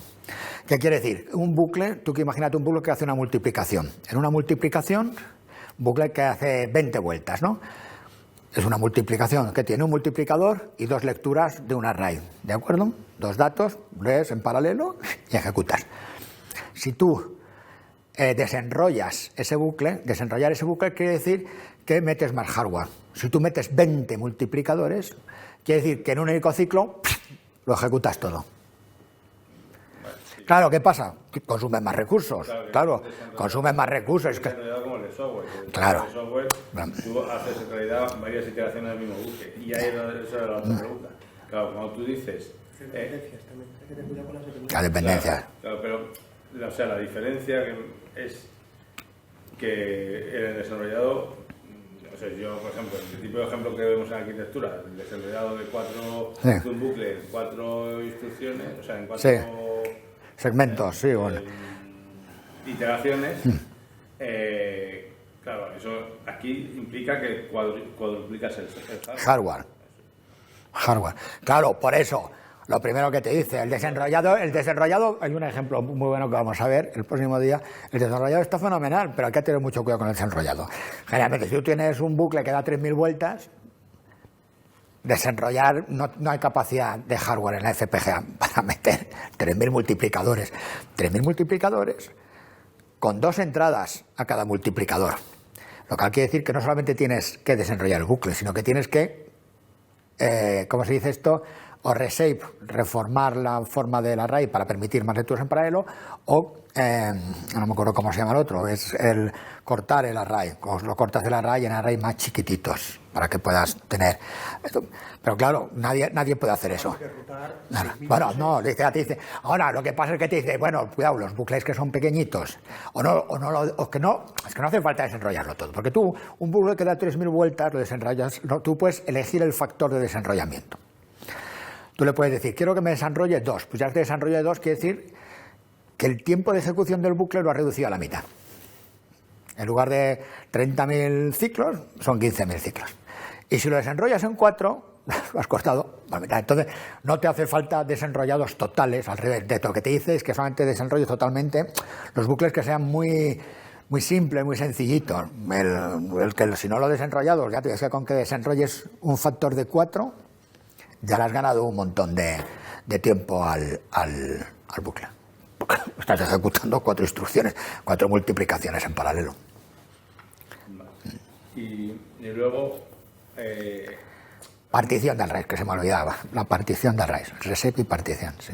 ¿Qué quiere decir? Un bucle, tú que imagínate un bucle que hace una multiplicación. En una multiplicación, bucle que hace 20 vueltas, ¿no? Es una multiplicación que tiene un multiplicador y 2 lecturas de un array, ¿de acuerdo? 2 datos, lees en paralelo y ejecutas. Si tú desenrollas ese bucle, desenrollar ese bucle quiere decir que metes más hardware. Si tú metes 20 multiplicadores, quiere decir que en un único ciclo lo ejecutas todo. Claro, ¿qué pasa? Que consumes más recursos. Claro, consumes más recursos. Es que... como el software. Claro. El software, tú haces en realidad varias iteraciones del mismo bucle. Y ahí es la otra pregunta. Claro, cuando tú dices... Dependencias también. Hay que tener cuidado con las dependencias. La dependencia. Claro, pero o sea, la diferencia es que en el desarrollado, o sea, yo, por ejemplo, el tipo de ejemplo que vemos en arquitectura, el desarrollado de un bucle, 4 instrucciones, o sea, en 4 segmentos, sí, bueno. Iteraciones, claro, eso aquí implica que cuadruplicas el hardware. Claro, por eso. Lo primero que te dice, el desenrollado, hay un ejemplo muy bueno que vamos a ver el próximo día, el desenrollado está fenomenal, pero hay que tener mucho cuidado con el desenrollado. Generalmente, si tú tienes un bucle que da 3.000 vueltas, desenrollar, no hay capacidad de hardware en la FPGA para meter 3.000 multiplicadores. 3.000 multiplicadores con 2 entradas a cada multiplicador. Lo que quiere decir que no solamente tienes que desenrollar el bucle, sino que tienes que, ¿cómo se dice esto?, o reshape, reformar la forma del array para permitir más lecturas en paralelo, o, no me acuerdo cómo se llama el otro, es el cortar el array, lo cortas el array en arrays más chiquititos, para que puedas tener... Pero claro, nadie puede hacer eso. Bueno, no, dice, ahora lo que pasa es que te dice, bueno, cuidado, los bucles que son pequeñitos, es que no hace falta desenrollarlo todo, porque tú, un bucle que da 3.000 vueltas, lo desenrollas, tú puedes elegir el factor de desenrollamiento. Tú le puedes decir, quiero que me desenrolle 2. Pues ya que desenrolle 2 quiere decir que el tiempo de ejecución del bucle lo ha reducido a la mitad. En lugar de 30.000 ciclos, son 15.000 ciclos. Y si lo desenrollas en 4, lo has cortado a la mitad. Entonces, no te hace falta desenrollados totales, al revés. De lo que te dice es que solamente desenrolles totalmente los bucles que sean muy simples, muy sencillitos. El que si no lo desenrollado, ya te decía, con que desenrolles un factor de 4, ya le has ganado un montón de tiempo al bucle. Porque estás ejecutando 4 instrucciones, 4 multiplicaciones en paralelo. Y luego... partición de arrays, que se me olvidaba. La partición de arrays. Reset y partición, sí.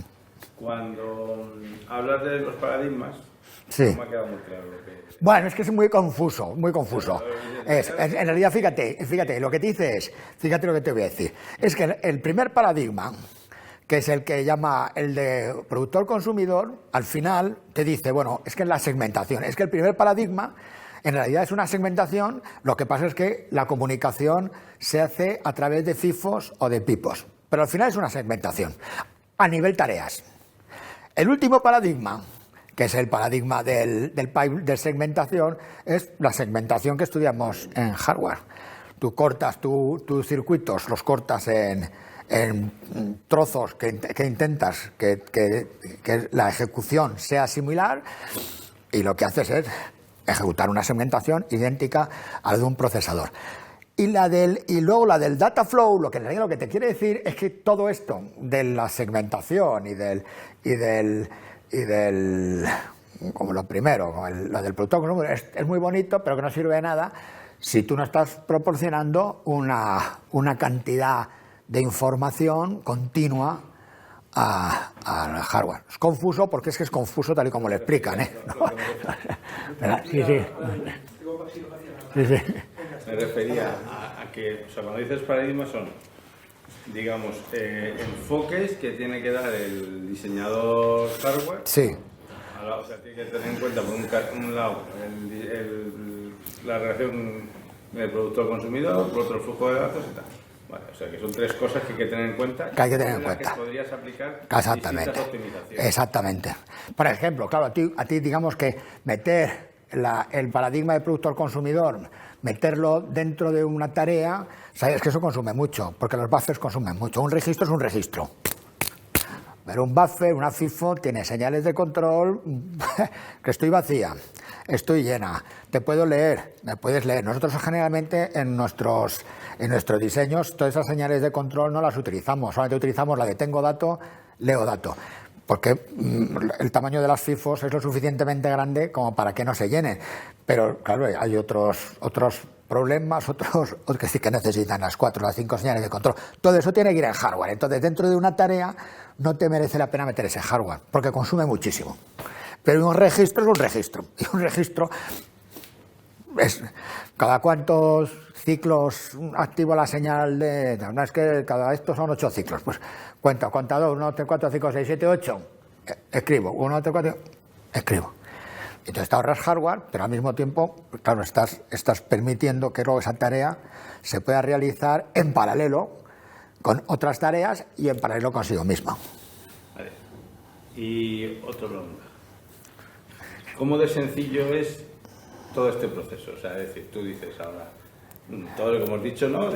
Cuando hablas de los paradigmas, sí. No me ha quedado muy claro lo que es. Bueno, es que es muy confuso, muy confuso. En realidad, fíjate, lo que te dice es, fíjate lo que te voy a decir, es que el primer paradigma, que es el que llama el de productor-consumidor, al final te dice, bueno, es que es la segmentación, es que el primer paradigma en realidad es una segmentación, lo que pasa es que la comunicación se hace a través de FIFOs o de pipos, pero al final es una segmentación, a nivel tareas. El último paradigma, que es el paradigma de segmentación, es la segmentación que estudiamos en hardware. Tú cortas tus circuitos, los cortas en trozos que intentas que la ejecución sea similar, y lo que haces es ejecutar una segmentación idéntica a la de un procesador. Y luego la del data flow, lo que te quiere decir es que todo esto de la segmentación y del como lo primero, como lo del productor consumidor, es muy bonito, pero que no sirve de nada si tú no estás proporcionando una cantidad de información continua al hardware. Es confuso porque es confuso tal y como lo explican, ¿eh? Sí. Me refería a que, o sea, cuando dices paradigmas son, digamos, enfoques que tiene que dar el diseñador hardware. Sí. O sea, tiene que tener en cuenta, por un lado, la relación del productor-consumidor, por otro, el flujo de datos y tal. Vale, o sea, que son tres cosas que hay que tener en cuenta. Que hay que tener en cuenta. Que podrías aplicar Exactamente. distintas optimizaciones. Exactamente. Por ejemplo, claro, a ti digamos que meter el paradigma de productor-consumidor, meterlo dentro de una tarea, sabes que eso consume mucho, porque los buffers consumen mucho. Un registro es un registro. Pero un buffer, una FIFO, tiene señales de control, que estoy vacía, estoy llena, te puedo leer, me puedes leer. Nosotros generalmente en nuestros diseños todas esas señales de control no las utilizamos, solamente utilizamos la de tengo dato, leo dato, porque el tamaño de las FIFOs es lo suficientemente grande como para que no se llenen. Pero claro, hay otros problemas, otros que sí que necesitan las 4 o las 5 señales de control. Todo eso tiene que ir en hardware. Entonces, dentro de una tarea no te merece la pena meter ese hardware, porque consume muchísimo. Pero un registro es un registro. Y un registro es cada cuántos ciclos activo la señal de... No, es que cada estos son 8 ciclos. Pues cuenta 2, 1, 2, 3, 4, 5, 6, 7, 8. Escribo. 1, 2, 3, 4. Escribo. Entonces te ahorras hardware, pero al mismo tiempo, claro, estás permitiendo que luego esa tarea se pueda realizar en paralelo con otras tareas y en paralelo consigo misma. Vale. Y otra pregunta. ¿Cómo de sencillo es todo este proceso? O sea, es decir, tú dices ahora, todo lo que hemos dicho, ¿no?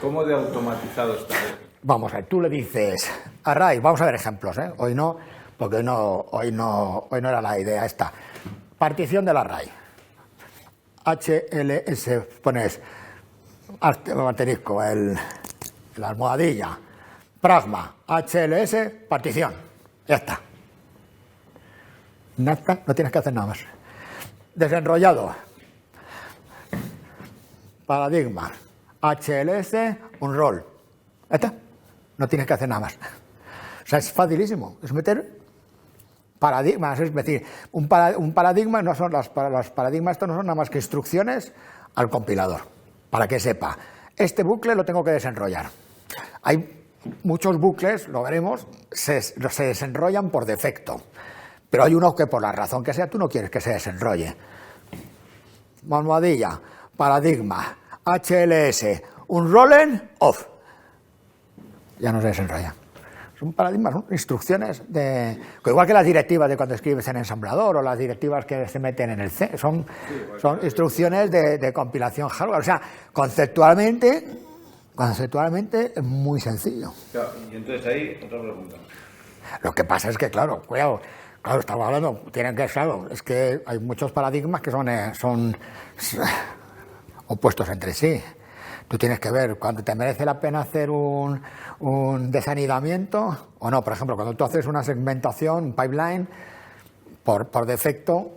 ¿Cómo de automatizado está? Vamos a ver, tú le dices, array, vamos a ver ejemplos, ¿eh? Hoy no, porque hoy no era la idea esta. Partición del array. HLS, pones asterisco, la almohadilla, pragma, HLS, partición. Ya está. Nada, no tienes que hacer nada más. Desenrollado. Paradigma, HLS, un rol. Ya está. No tienes que hacer nada más. O sea, es facilísimo. Es meter paradigmas, es decir, un paradigma no son los paradigmas, estos no son nada más que instrucciones al compilador, para que sepa, este bucle lo tengo que desenrollar. Hay muchos bucles, lo veremos, se desenrollan por defecto, pero hay uno que por la razón que sea tú no quieres que se desenrolle. Almohadilla, paradigma, HLS, un rollen off, ya no se desenrolla. Son paradigmas, son instrucciones igual que las directivas de cuando escribes en ensamblador o las directivas que se meten en el C, son instrucciones de compilación hardware. O sea, conceptualmente es muy sencillo. Claro, y entonces ahí otra pregunta. Lo que pasa es que, claro, estamos hablando, es que hay muchos paradigmas que son opuestos entre sí. Tú tienes que ver cuando te merece la pena hacer un desanidamiento o no. Por ejemplo, cuando tú haces una segmentación, un pipeline, por defecto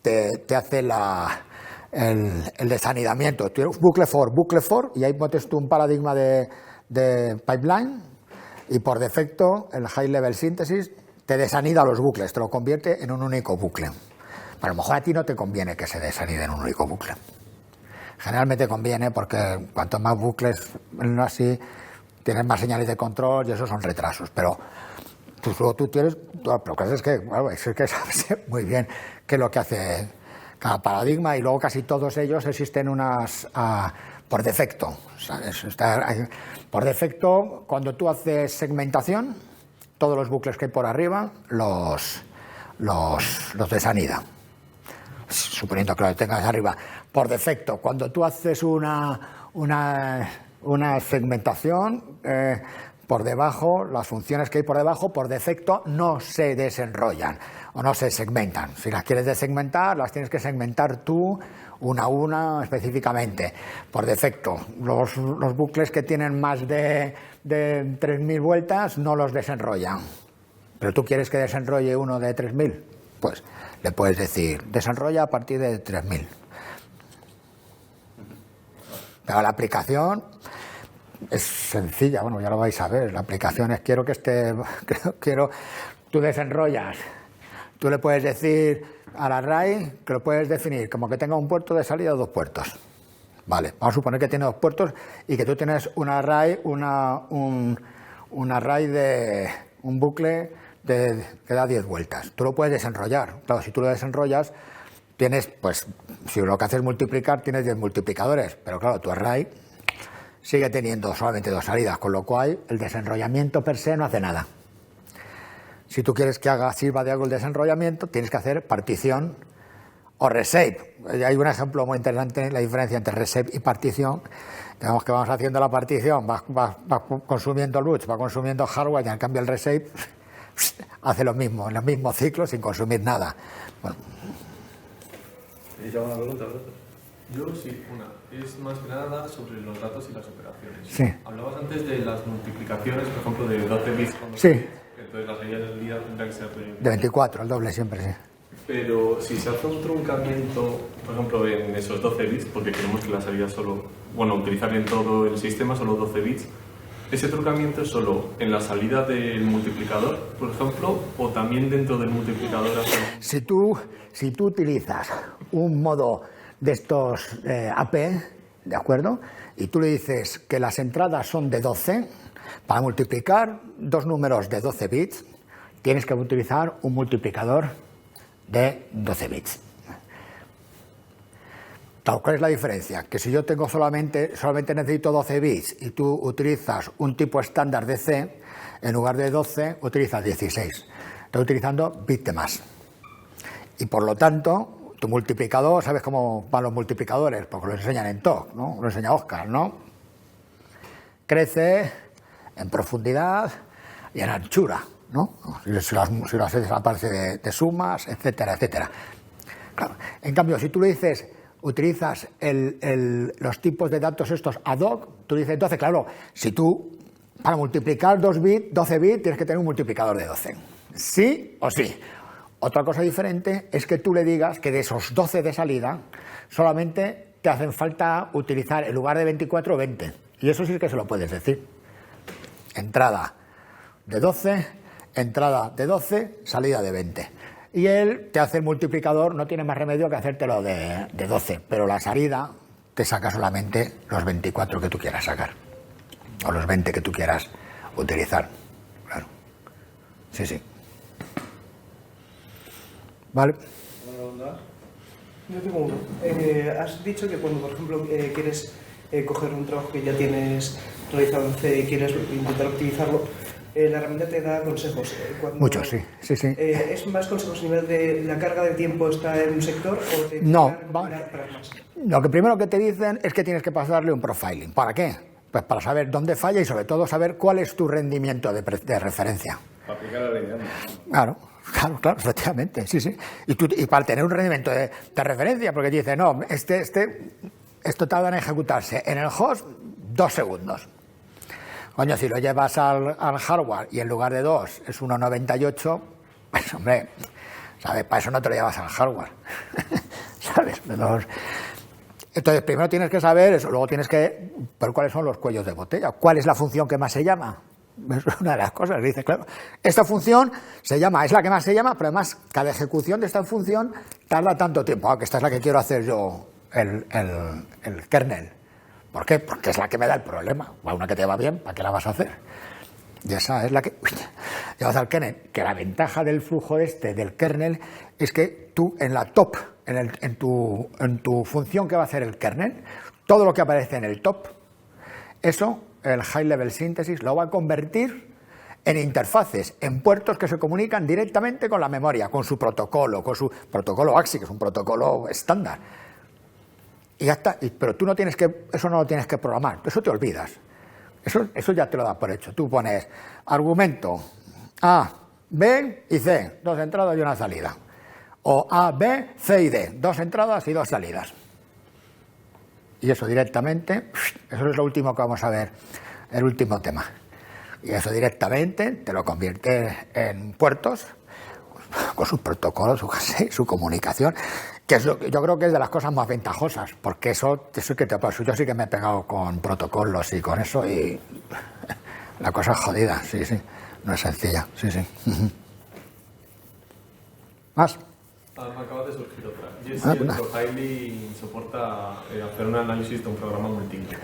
te hace el desanidamiento. Tú tienes bucle for, y ahí metes tú un paradigma de pipeline y por defecto el high level synthesis te desanida los bucles, te lo convierte en un único bucle. A lo mejor a ti no te conviene que se desanide en un único bucle. Generalmente conviene porque cuanto más bucles, así, tienes más señales de control y esos son retrasos. Pero tú tienes, lo que haces es que sabes muy bien qué es lo que hace cada paradigma y luego casi todos ellos existen por defecto. ¿Sabes? Por defecto, cuando tú haces segmentación, todos los bucles que hay por arriba los desanida. Suponiendo que lo tengas arriba. Por defecto, cuando tú haces una segmentación, por debajo, las funciones que hay por debajo, por defecto, no se desenrollan o no se segmentan. Si las quieres desegmentar, las tienes que segmentar tú una a una específicamente. Por defecto, los bucles que tienen más de 3.000 vueltas no los desenrollan. Pero tú quieres que desenrolle uno de 3.000, pues le puedes decir, desenrolla a partir de 3.000. Pero la aplicación es sencilla, bueno, ya lo vais a ver. La aplicación es tú desenrollas, tú le puedes decir al array que lo puedes definir como que tenga un puerto de salida o 2 puertos. Vale, vamos a suponer que tiene 2 puertos y que tú tienes un array, un bucle que da 10 vueltas. Tú lo puedes desenrollar. Claro, si tú lo desenrollas, tienes, pues, si lo que haces es multiplicar, tienes 10 multiplicadores. Pero claro, tu array sigue teniendo solamente 2 salidas, con lo cual el desenrollamiento per se no hace nada. Si tú quieres que sirva de algo el desenrollamiento, tienes que hacer partición o reshape. Hay un ejemplo muy interesante, la diferencia entre reshape y partición. Digamos que vamos haciendo la partición, va consumiendo luz, va consumiendo hardware, y en cambio el reshape hace lo mismo, en el mismo ciclo, sin consumir nada. Bueno. ¿Tenéis alguna pregunta vosotros? Yo sí, una. Es más que nada sobre los datos y las operaciones. Sí. Hablabas antes de las multiplicaciones, por ejemplo, de 12 bits. Sí. Entonces las salidas del día tendrán que ser de 24, el doble siempre, sí. Pero si se hace un truncamiento, por ejemplo, en esos 12 bits, porque queremos que la salida utilizar en todo el sistema solo 12 bits, ¿ese truncamiento es solo en la salida del multiplicador, por ejemplo, o también dentro del multiplicador? Si tú utilizas un modo de estos AP, ¿de acuerdo? Y tú le dices que las entradas son de 12, para multiplicar 2 números de 12 bits, tienes que utilizar un multiplicador de 12 bits. ¿Cuál es la diferencia? Que si yo tengo solamente necesito 12 bits y tú utilizas un tipo estándar de C, en lugar de 12 utilizas 16. Estás utilizando bit de más. Y por lo tanto, tu multiplicador, ¿sabes cómo van los multiplicadores? Porque lo enseñan en TOC, ¿no? Lo enseña Óscar, ¿no? Crece en profundidad y en anchura, ¿no? Si lo haces a base de sumas, etcétera, etcétera. Claro. En cambio, si tú le dices, utilizas los tipos de datos estos ad hoc, tú dices, entonces, claro, si tú, para multiplicar 12 bits, tienes que tener un multiplicador de 12. ¿Sí o sí? Otra cosa diferente es que tú le digas que de esos 12 de salida, solamente te hacen falta utilizar, en lugar de 24, 20. Y eso sí que se lo puedes decir. Entrada de 12, entrada de 12, salida de 20. Y él te hace el multiplicador, no tiene más remedio que hacértelo de 12, pero la salida te saca solamente los 24 que tú quieras sacar, o los 20 que tú quieras utilizar. Claro. Sí, sí. Vale. Yo tengo uno. Has dicho que cuando, por ejemplo, quieres coger un trabajo que ya tienes realizado en C y quieres intentar optimizarlo, la herramienta te da consejos. Muchos, sí. ¿Es más consejos a nivel de la carga de tiempo está en un sector o te no, para más? Lo que primero que te dicen es que tienes que pasarle un profiling. ¿Para qué? Pues para saber dónde falla y sobre todo saber cuál es tu rendimiento de referencia. Para aplicar la ley. Claro, efectivamente, sí. Y para tener un rendimiento de referencia, porque dice, no, esto tarda en ejecutarse en el host 2 segundos. Coño, si lo llevas al hardware y en lugar de 2 es 1,98, pues hombre, ¿sabes? Para eso no te lo llevas al hardware, ¿sabes? Entonces, primero tienes que saber eso, luego tienes que ver cuáles son los cuellos de botella, cuál es la función que más se llama. Es una de las cosas, dice, claro, esta función es la que más se llama, pero además cada ejecución de esta función tarda tanto tiempo, aunque esta es la que quiero hacer yo, el kernel. ¿Por qué? Porque es la que me da el problema. A una que te va bien, ¿para qué la vas a hacer? Y esa es la que llevas al kernel. Que la ventaja del flujo del kernel es que tú en la top, en tu función que va a hacer el kernel, todo lo que aparece en el top, eso, el High Level Synthesis, lo va a convertir en interfaces, en puertos que se comunican directamente con la memoria, con su protocolo AXI, que es un protocolo estándar. Y ya está, pero tú eso no lo tienes que programar, eso te olvidas. Eso ya te lo da por hecho. Tú pones argumento A, B y C, 2 entradas y una salida. O A, B, C y D, 2 entradas y 2 salidas. Y eso directamente, eso es lo último que vamos a ver, el último tema. Y eso directamente te lo convierte en puertos, con sus protocolos, su comunicación, que es yo creo que es de las cosas más ventajosas, porque eso que te pasa. Yo sí que me he pegado con protocolos y con eso, y la cosa es jodida, sí, no es sencilla, sí. ¿Más? Me acaba de surgir otra. Y es si el profiling soporta hacer un análisis de un programa múltiple.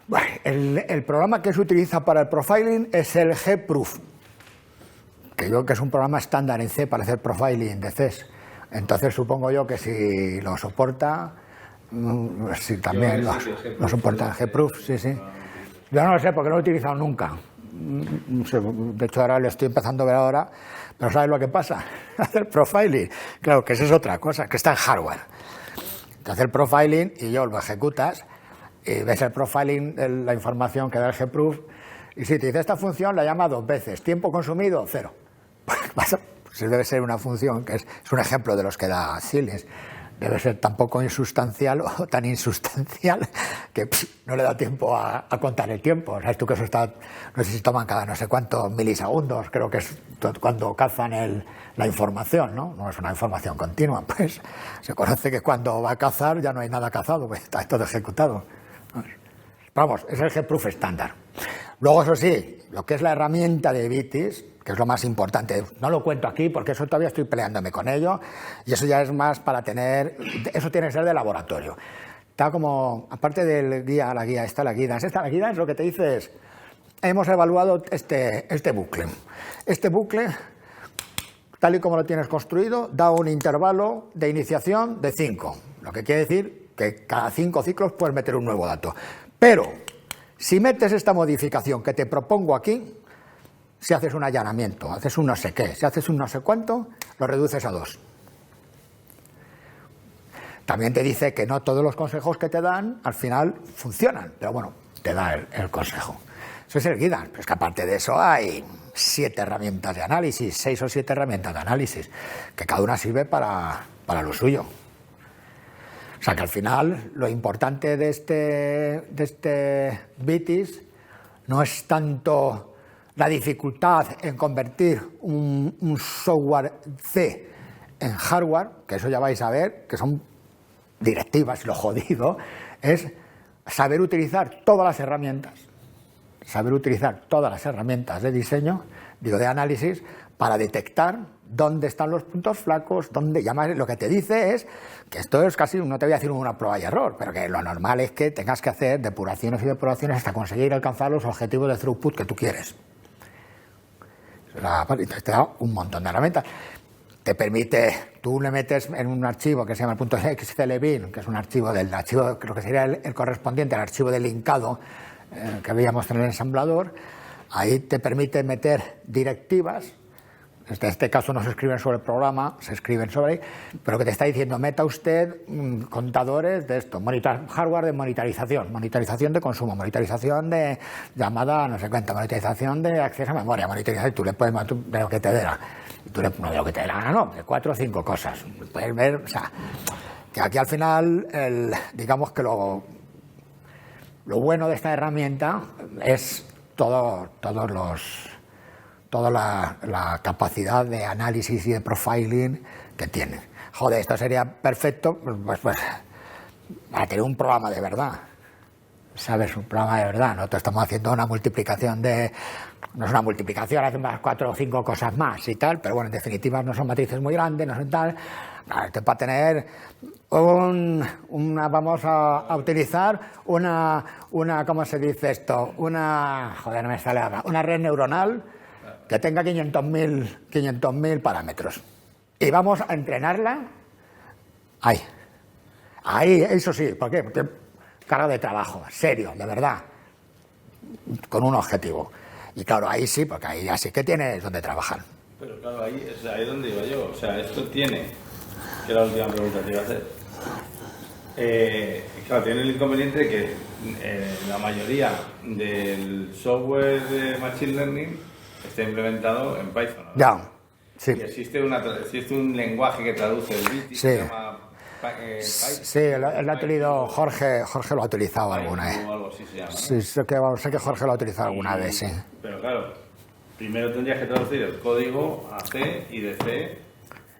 Bueno, el programa que se utiliza para el profiling es el gproof, que yo creo que es un programa estándar en C para hacer profiling de Cs. Entonces supongo yo que si lo soporta, si también lo soporta el gproof, sí. Yo no lo sé porque no lo he utilizado nunca. De hecho ahora lo estoy empezando a ver ahora, pero ¿sabes lo que pasa? Hacer profiling, claro que eso es otra cosa, que está en hardware. Te hace el profiling y yo lo ejecutas y ves el profiling, la información que da el gproof, y si te dice esta función la llama 2 veces, tiempo consumido 0. Pues debe ser una función que es un ejemplo de los que da Siemens. Debe ser tan poco insustancial o tan insustancial que no le da tiempo a contar el tiempo. Sabes tú que eso está, no sé si toman cada no sé cuántos milisegundos, creo que es cuando cazan la información, ¿no? No es una información continua, pues se conoce que cuando va a cazar ya no hay nada cazado, pues está todo ejecutado. Vamos, es el gproof estándar. Luego, eso sí, lo que es la herramienta de Vitis, que es lo más importante, no lo cuento aquí porque eso todavía estoy peleándome con ello, y eso ya es más para tener, eso tiene que ser de laboratorio. Está como, aparte del guía, la guía es lo que te dice es, hemos evaluado este bucle. Este bucle, tal y como lo tienes construido, da un intervalo de iniciación de 5, lo que quiere decir que cada 5 ciclos puedes meter un nuevo dato. Pero, si metes esta modificación que te propongo aquí, si haces un allanamiento, haces un no sé qué, si haces un no sé cuánto, lo reduces a 2. También te dice que no todos los consejos que te dan al final funcionan, pero bueno, te da el consejo. Eso es el guía. Pero es que aparte de eso hay 7 herramientas de análisis, 6 o 7 herramientas de análisis, que cada una sirve para lo suyo. O sea que al final lo importante de este Vitis no es tanto la dificultad en convertir un software C en hardware, que eso ya vais a ver, que son directivas, lo jodido, es saber utilizar todas las herramientas de diseño, de análisis, para detectar dónde están los puntos flacos, dónde llamas. Lo que te dice es que esto es casi, no te voy a decir una prueba y error, pero que lo normal es que tengas que hacer depuraciones y depuraciones hasta conseguir alcanzar los objetivos de throughput que tú quieres. Te da un montón de herramientas. Te permite, tú le metes en un archivo que se llama el .xclbin, que es un archivo creo que sería el correspondiente al archivo del linkado que veíamos en el ensamblador. Ahí te permite meter directivas. En este caso no se escriben sobre el programa, se escriben sobre ahí, pero que te está diciendo, meta usted contadores de esto, hardware de monitorización de consumo, monitorización de llamada no sé cuánto, monitorización de acceso a memoria, monitorización, tú le puedes de lo que te dé, no de lo que te dé la gana, no, de 4 o 5 cosas. Puedes ver, o sea, que aquí al final, digamos que lo bueno de esta herramienta es toda la capacidad de análisis y de profiling que tiene. Joder, esto sería perfecto pues, para tener un programa de verdad. ¿Sabes? Un programa de verdad. Nosotros estamos haciendo una multiplicación no es una multiplicación, hacemos 4 o 5 cosas más y tal, pero bueno, en definitiva no son matrices muy grandes, no son tal. Para tener vamos a utilizar una, ¿cómo se dice esto? Joder, no me sale ahora. Una red neuronal que tenga 500.000 parámetros. Y vamos a entrenarla ahí, eso sí, ¿por qué? Porque carga de trabajo, serio, de verdad, con un objetivo. Y claro, ahí sí, porque ahí ya sí que tienes donde trabajar. Pero claro, ahí es donde iba yo. O sea, esto tiene, que era la última pregunta que iba a hacer. Claro, tiene el inconveniente de que la mayoría del software de Machine Learning está implementado en Python, ¿no? Ya, sí. Y existe un lenguaje que traduce el bit y Sí. se llama Python. Sí, él ha utilizado, Jorge lo ha utilizado alguna vez. O algo así se llama, ¿no? Sí, sé que Jorge lo ha utilizado alguna vez, sí. Pero claro, primero tendrías que traducir el código a C y de C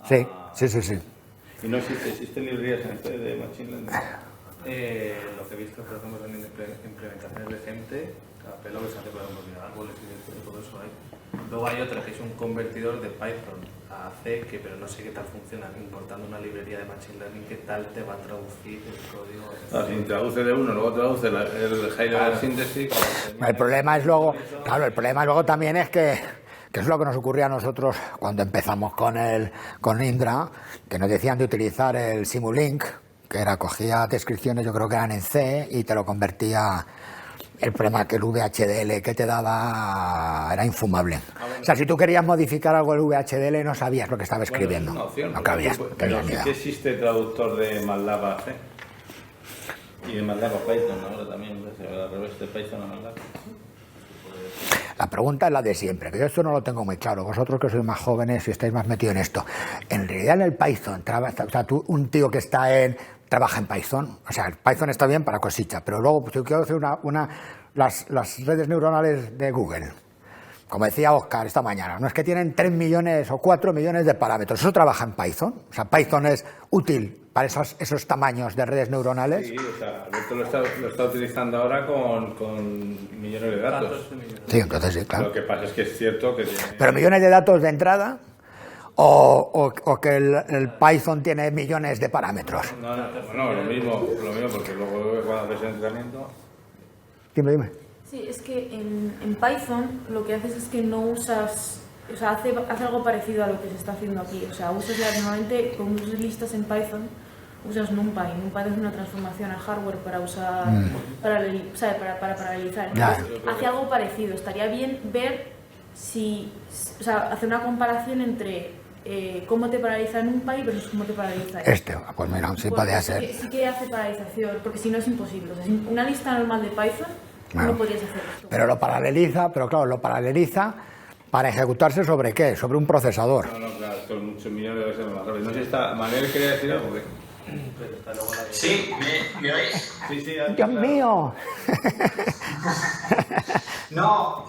a... Sí. ¿Y no existen librerías en C de Machine Learning? Lo que he visto, por ejemplo, en implementaciones de gente, a pelo que se hace para árboles y todo eso hay. Luego hay otra que es un convertidor de Python a C, pero no sé qué tal funciona. Importando una librería de Machine Learning, ¿qué tal te va a traducir el código? Si traduce de uno, luego traduce el high level synthesis. El problema es luego también es que es lo que nos ocurría a nosotros cuando empezamos con Indra, que nos decían de utilizar el Simulink, que era cogía descripciones, yo creo que eran en C, y te lo convertía. El problema que el VHDL que te daba era infumable. O sea, si tú querías modificar algo del VHDL no sabías lo que estaba escribiendo. Bueno, es una opción, no cabías. pero sí que existe traductor de MATLAB a C. Y de MATLAB a Python ahora también, al revés de Python a MATLAB. La pregunta es la de siempre, que yo esto no lo tengo muy claro. Vosotros que sois más jóvenes y estáis más metidos en esto. En realidad en el Python, un tío que trabaja en Python, o sea, el Python está bien para cositas, pero luego yo quiero hacer las redes neuronales de Google. Como decía Oscar esta mañana, no es que tienen 3 millones o 4 millones de parámetros. ¿Eso trabaja en Python? O sea, ¿Python es útil para esos tamaños de redes neuronales? Sí, o sea, Alberto lo está utilizando ahora con millones de datos. Sí, entonces sí, claro. Lo que pasa es que es cierto que tiene... ¿Pero millones de datos de entrada? ¿O que el Python tiene millones de parámetros? No, lo mismo, porque luego cuando haces el entrenamiento... Dime. Sí, es que en Python lo que haces es que no usas, o sea, hace algo parecido a lo que se está haciendo aquí. O sea, normalmente con usas listas en Python, usas NumPy. NumPy es una transformación al hardware para usar, para paralelizar. Entonces, hace algo parecido. Estaría bien ver hacer una comparación entre cómo te paraliza NumPy versus cómo te paraliza Pues mira, sí podría ser. Sí que hace paralización, porque si no es imposible. O sea, una lista normal de Python no podrías hacer esto. Pero lo paraleliza para ejecutarse ¿sobre qué? Sobre un procesador. No, claro, con muchos millones de veces más rápido. No sé si está... Manuel quería decir algo. Sí, ¿me oís? Sí, ¡Dios mío! No,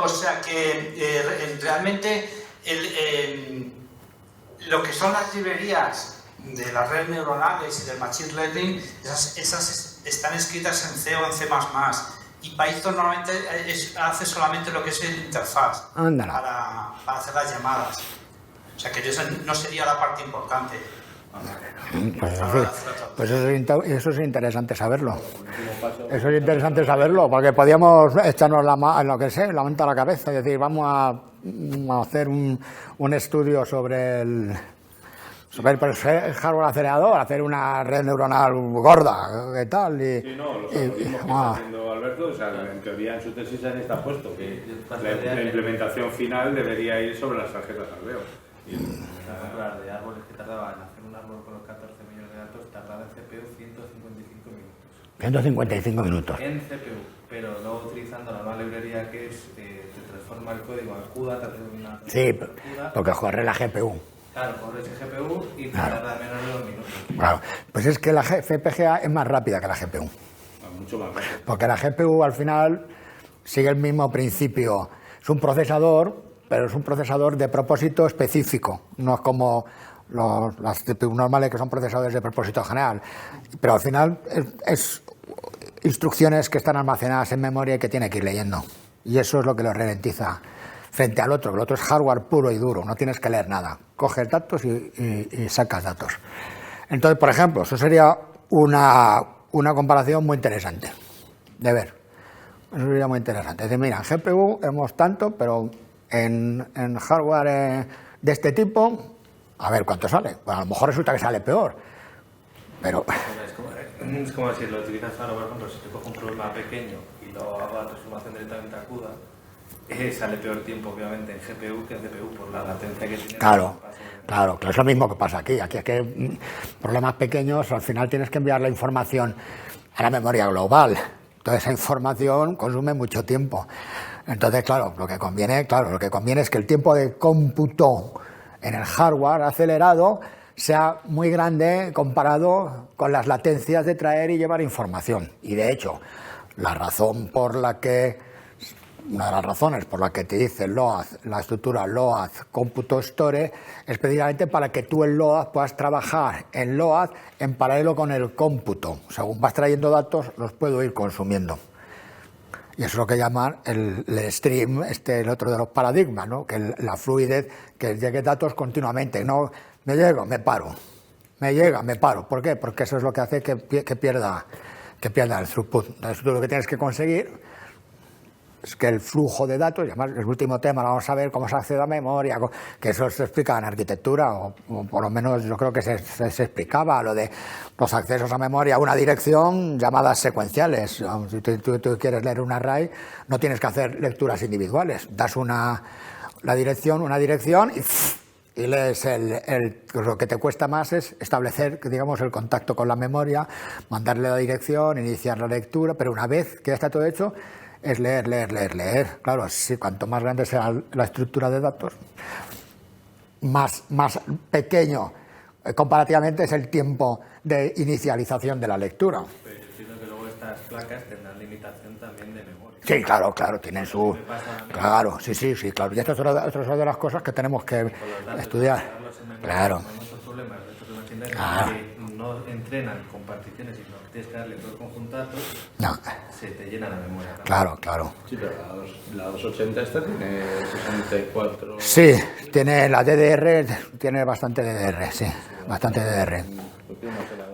o sea que realmente lo que son las librerías de las redes neuronales y del Machine Learning, esas están escritas en C o en C++. Y Python normalmente hace solamente lo que es el interfaz para hacer las llamadas. O sea que eso no sería la parte importante. Pues eso es interesante saberlo. Eso es interesante saberlo, porque podíamos echarnos la manta a la cabeza y decir, vamos a hacer un estudio sobre el hardware acelerador, hacer una red neuronal gorda, ¿qué tal? Sí, no, los algoritmos que está haciendo Alberto, o sea, en teoría en su tesis ahí está puesto que la implementación final debería ir sobre las tarjetas Alveo. Las de árboles que tardaban en hacer un árbol con los 14 millones de datos, tardaba en CPU 155 minutos. 155 minutos. En CPU, pero luego utilizando la nueva librería que es, te transforma el código a CUDA, te hace una... Sí, porque corre la GPU. Claro, corres el GPU y te tarda menos de 2 minutos. Claro, pues es que la FPGA es más rápida que la GPU. Mucho más rápido. Porque la GPU al final sigue el mismo principio. Es un procesador, pero es un procesador de propósito específico. No es como las CPU normales que son procesadores de propósito general. Pero al final es instrucciones que están almacenadas en memoria y que tiene que ir leyendo. Y eso es lo que lo ralentiza frente al otro. El otro es hardware puro y duro, no tienes que leer nada. Coges datos y sacas datos. Entonces, por ejemplo, eso sería una comparación muy interesante de ver. Eso sería muy interesante. Es decir, mira, en GPU hemos tanto, pero en hardware de este tipo, a ver cuánto sale. Bueno, a lo mejor resulta que sale peor, pero... Es como decir, lo utilizas ahora, por ejemplo, si te cojo un problema pequeño y lo hago la transformación directamente a CUDA, sale peor tiempo, obviamente, en GPU que en CPU, por la latencia que tiene. Claro, es lo mismo que pasa aquí. Aquí es que problemas pequeños, al final tienes que enviar la información a la memoria global. Toda esa información consume mucho tiempo. Entonces, claro, lo que conviene es que el tiempo de cómputo en el hardware acelerado sea muy grande comparado con las latencias de traer y llevar información. Y de hecho, una de las razones por la que te dice LOAD, la estructura LOAD cómputo store, es precisamente para que tú en LOAD puedas trabajar en LOAD en paralelo con el cómputo. Según vas trayendo datos, los puedo ir consumiendo. Y eso es lo que llaman el stream, el otro de los paradigmas, ¿no? Que la fluidez, que llegue datos continuamente. No, me llega, me paro. Me llega, me paro. ¿Por qué? Porque eso es lo que hace que pierda el throughput. Entonces, tú lo que tienes que conseguir es que el flujo de datos, y además el último tema lo vamos a ver, cómo se accede a memoria, que eso se explica en arquitectura, o por lo menos yo creo que se explicaba lo de los accesos a memoria a una dirección llamadas secuenciales. Si tú quieres leer un array, no tienes que hacer lecturas individuales, das una dirección y lees lo que te cuesta más es establecer, digamos, el contacto con la memoria, mandarle la dirección, iniciar la lectura, pero una vez que ya está todo hecho, es leer. Claro, sí, cuanto más grande sea la estructura de datos, más pequeño comparativamente es el tiempo de inicialización de la lectura. Pero yo entiendo que luego estas placas tendrán limitación también de memoria. Sí, claro, tienen su... Claro, sí, claro. Y esto es otra de las cosas que tenemos que estudiar. Claro. Hay muchos problemas de estos de machine learning que no entrenan con particiones, sino que tienes que darle todo el conjunto de datos, se te llena la memoria. Claro. Sí, pero la 280 esta tiene 64... Sí, tiene la DDR, tiene bastante DDR, sí, bastante DDR.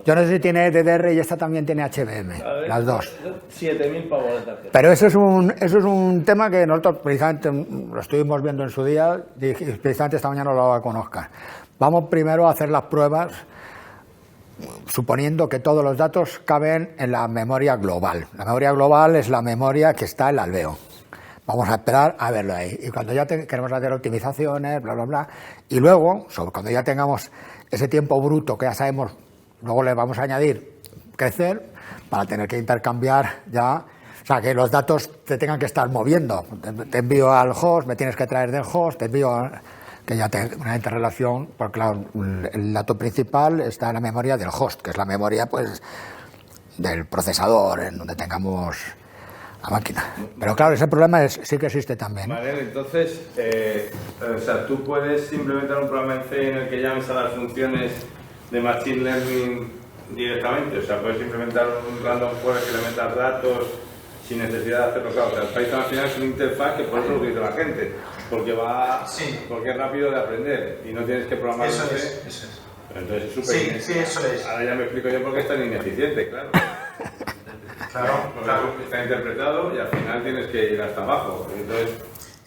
Yo no sé si tiene DDR y esta también tiene HBM, las dos. 7.000 pavos de tarjeta. Pero eso es un tema que nosotros precisamente lo estuvimos viendo en su día, y precisamente esta mañana lo hablaba con Óscar. Vamos primero a hacer las pruebas suponiendo que todos los datos caben en la memoria global. La memoria global es la memoria que está en el alveo. Vamos a esperar a verlo ahí. Y cuando ya queremos hacer optimizaciones, bla, bla, bla, y luego, cuando ya tengamos ese tiempo bruto que ya sabemos, luego le vamos a añadir crecer para tener que intercambiar ya, o sea, que los datos te tengan que estar moviendo. Te envío al host, me tienes que traer del host, te envío... que ya tenga una interrelación, porque claro, el dato principal está en la memoria del host, que es la memoria pues del procesador, en donde tengamos la máquina. Pero claro, ese problema sí que existe también. Vale, entonces, o sea, tú puedes implementar un programa en C en el que llames a las funciones de Machine Learning directamente, o sea, puedes implementar un random forest que le metas datos sin necesidad de hacerlo, claro. O sea, el Python al final es una interfaz que por eso lo utiliza la gente, porque porque es rápido de aprender y no tienes que programar. Eso es. Pero entonces es súper Sí, eso es. Ahora ya me explico yo por qué es tan ineficiente, claro. Claro. Está interpretado y al final tienes que ir hasta abajo. Entonces,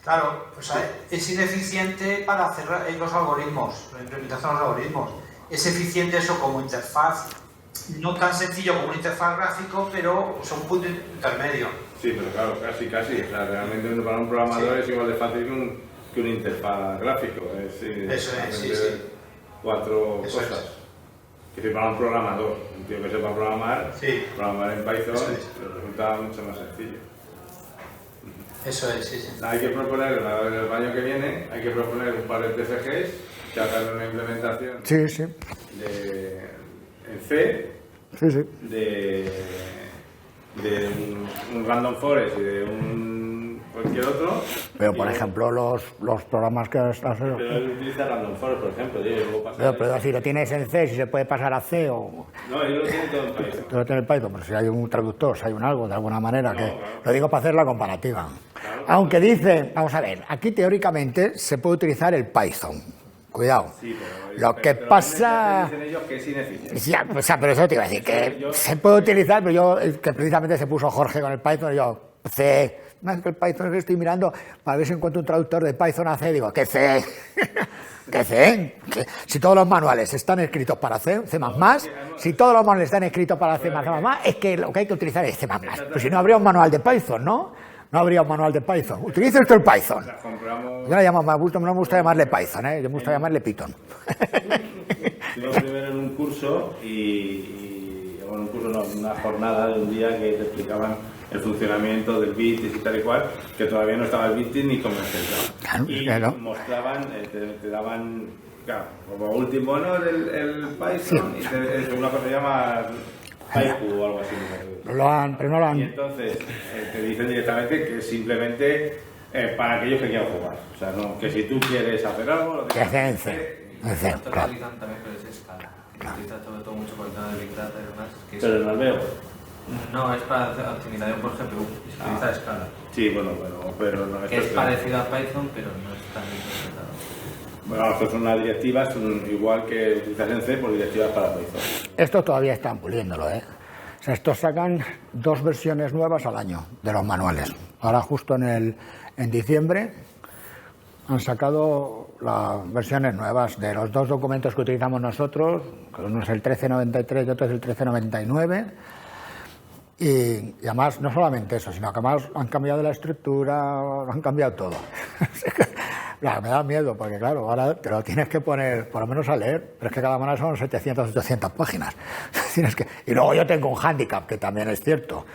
claro, pues es ineficiente para hacer los algoritmos, la implementación de los algoritmos. Es eficiente eso como interfaz, no tan sencillo como una interfaz gráfico, pero es un punto intermedio. sí, pero claro, casi. O sea, realmente para un programador es igual de fácil que una interfaz gráfico. Eso es. 4 cosas. Es decir, para un programador, un tío que sepa programar en Python, resulta mucho más sencillo. Eso es, sí. Hay que proponer, el año que viene, hay que proponer un par de TFGs que hagan una implementación en C de un random forest y de cualquier otro. Pero por ejemplo los programas que estás... Pero él utiliza random forest, por ejemplo. Pero si lo tienes en C, si se puede pasar a C o... No, él lo tiene todo en Python. Todo lo tiene en Python, pero si hay un traductor, si hay un algo, de alguna manera, claro. Lo digo para hacer la comparativa. Claro. Aunque dice, vamos a ver, aquí teóricamente se puede utilizar el Python. Cuidado. Sí, lo que pasa... Dicen ellos que es ineficiente. Ya, o sea, pero eso te iba a decir, que se puede utilizar, pero que precisamente se puso Jorge con el Python, y yo, C... Más que el Python que estoy mirando para ver si encuentro un traductor de Python a C, digo, ¿qué C? ¿Qué C? Si todos los manuales están escritos para C, C++, si todos los manuales están escritos para C++, es que lo que hay que utilizar es C++. Pues si no habría un manual de Python, ¿no? No habría un manual de Python. Utilice usted el Python. Yo le llamo, no me gusta llamarle Python, yo me gusta llamarle Python. Yo primero en un curso una jornada de un día que te explicaban el funcionamiento del BITIS y tal y cual, que todavía no estaba el BITIS ni comercializado. Y mostraban, te daban, claro, como último, ¿no? El Python, y una cosa que se llama Haiku o algo así. Pero no lo han. Y entonces te dicen directamente que simplemente para aquellos que quieran jugar. O sea, no, que si tú quieres hacer algo, lo tienes que hacer. Esto lo utilizan también, pero es escala. Lo utilizan sobre todo mucho por el tema de Big Data y demás. Pero no lo veo. No, es para hacer optimización por GPU. Se utiliza escala. Sí, bueno, pero no es. Que es parecido a Python, pero no es tan bien interpretado. Bueno, esto son unas directivas, igual que utilizas en C, por directivas para Python. Esto todavía están puliéndolo, ¿eh? O sea, estos sacan 2 versiones nuevas al año de los manuales. Ahora justo en diciembre han sacado las versiones nuevas de los 2 documentos que utilizamos nosotros, que uno es el 1393 y otro es el 1399. Y además, no solamente eso, sino que además han cambiado la estructura, han cambiado todo. Claro, me da miedo, porque claro, ahora te lo tienes que poner, por lo menos a leer, pero es que cada manual son 700, 800 páginas. Y luego yo tengo un hándicap, que también es cierto,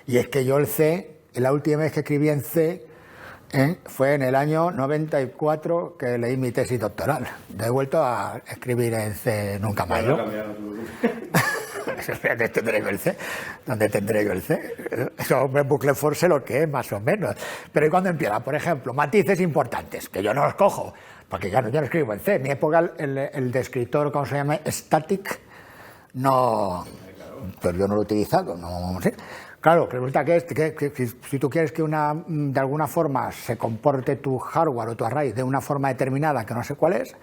y es que yo el C, la última vez que escribí en C, fue en el año 94 que leí mi tesis doctoral. No he vuelto a escribir en C nunca más. ¿Dónde tendré yo el C? Eso en bucle for sé lo que es, más o menos. Pero ¿y cuando empieza? Por ejemplo, matices importantes, que yo no los cojo, porque yo no escribo en C. En mi época el descriptor, ¿cómo se llama? Static, no... Pero yo no lo he utilizado, no sé. Claro, que resulta que si tú quieres que de alguna forma se comporte tu hardware o tu array de una forma determinada, que no sé cuál es,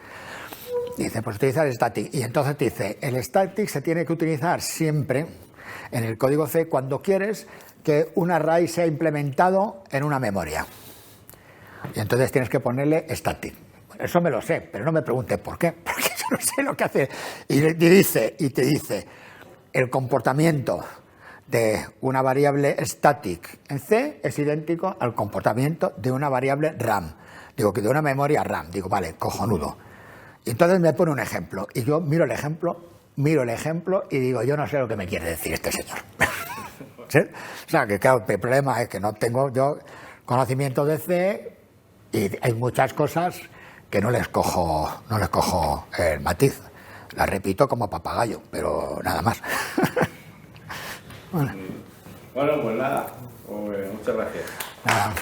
dice, pues utiliza el static. Y entonces te dice, el static se tiene que utilizar siempre en el código C cuando quieres que un array sea implementado en una memoria. Y entonces tienes que ponerle static. Eso me lo sé, pero no me preguntes por qué, porque yo no sé lo que hace. Y te dice, el comportamiento de una variable static en C es idéntico al comportamiento de una variable RAM. Digo, que de una memoria RAM. Digo, vale, cojonudo. Y entonces me pone un ejemplo. Y yo miro el ejemplo y digo, yo no sé lo que me quiere decir este señor. ¿Sí? O sea, que claro, el problema es que no tengo yo conocimiento de C y hay muchas cosas que no les cojo el matiz. Las repito como papagayo, pero nada más. Bueno, pues nada. Muchas gracias. Nada.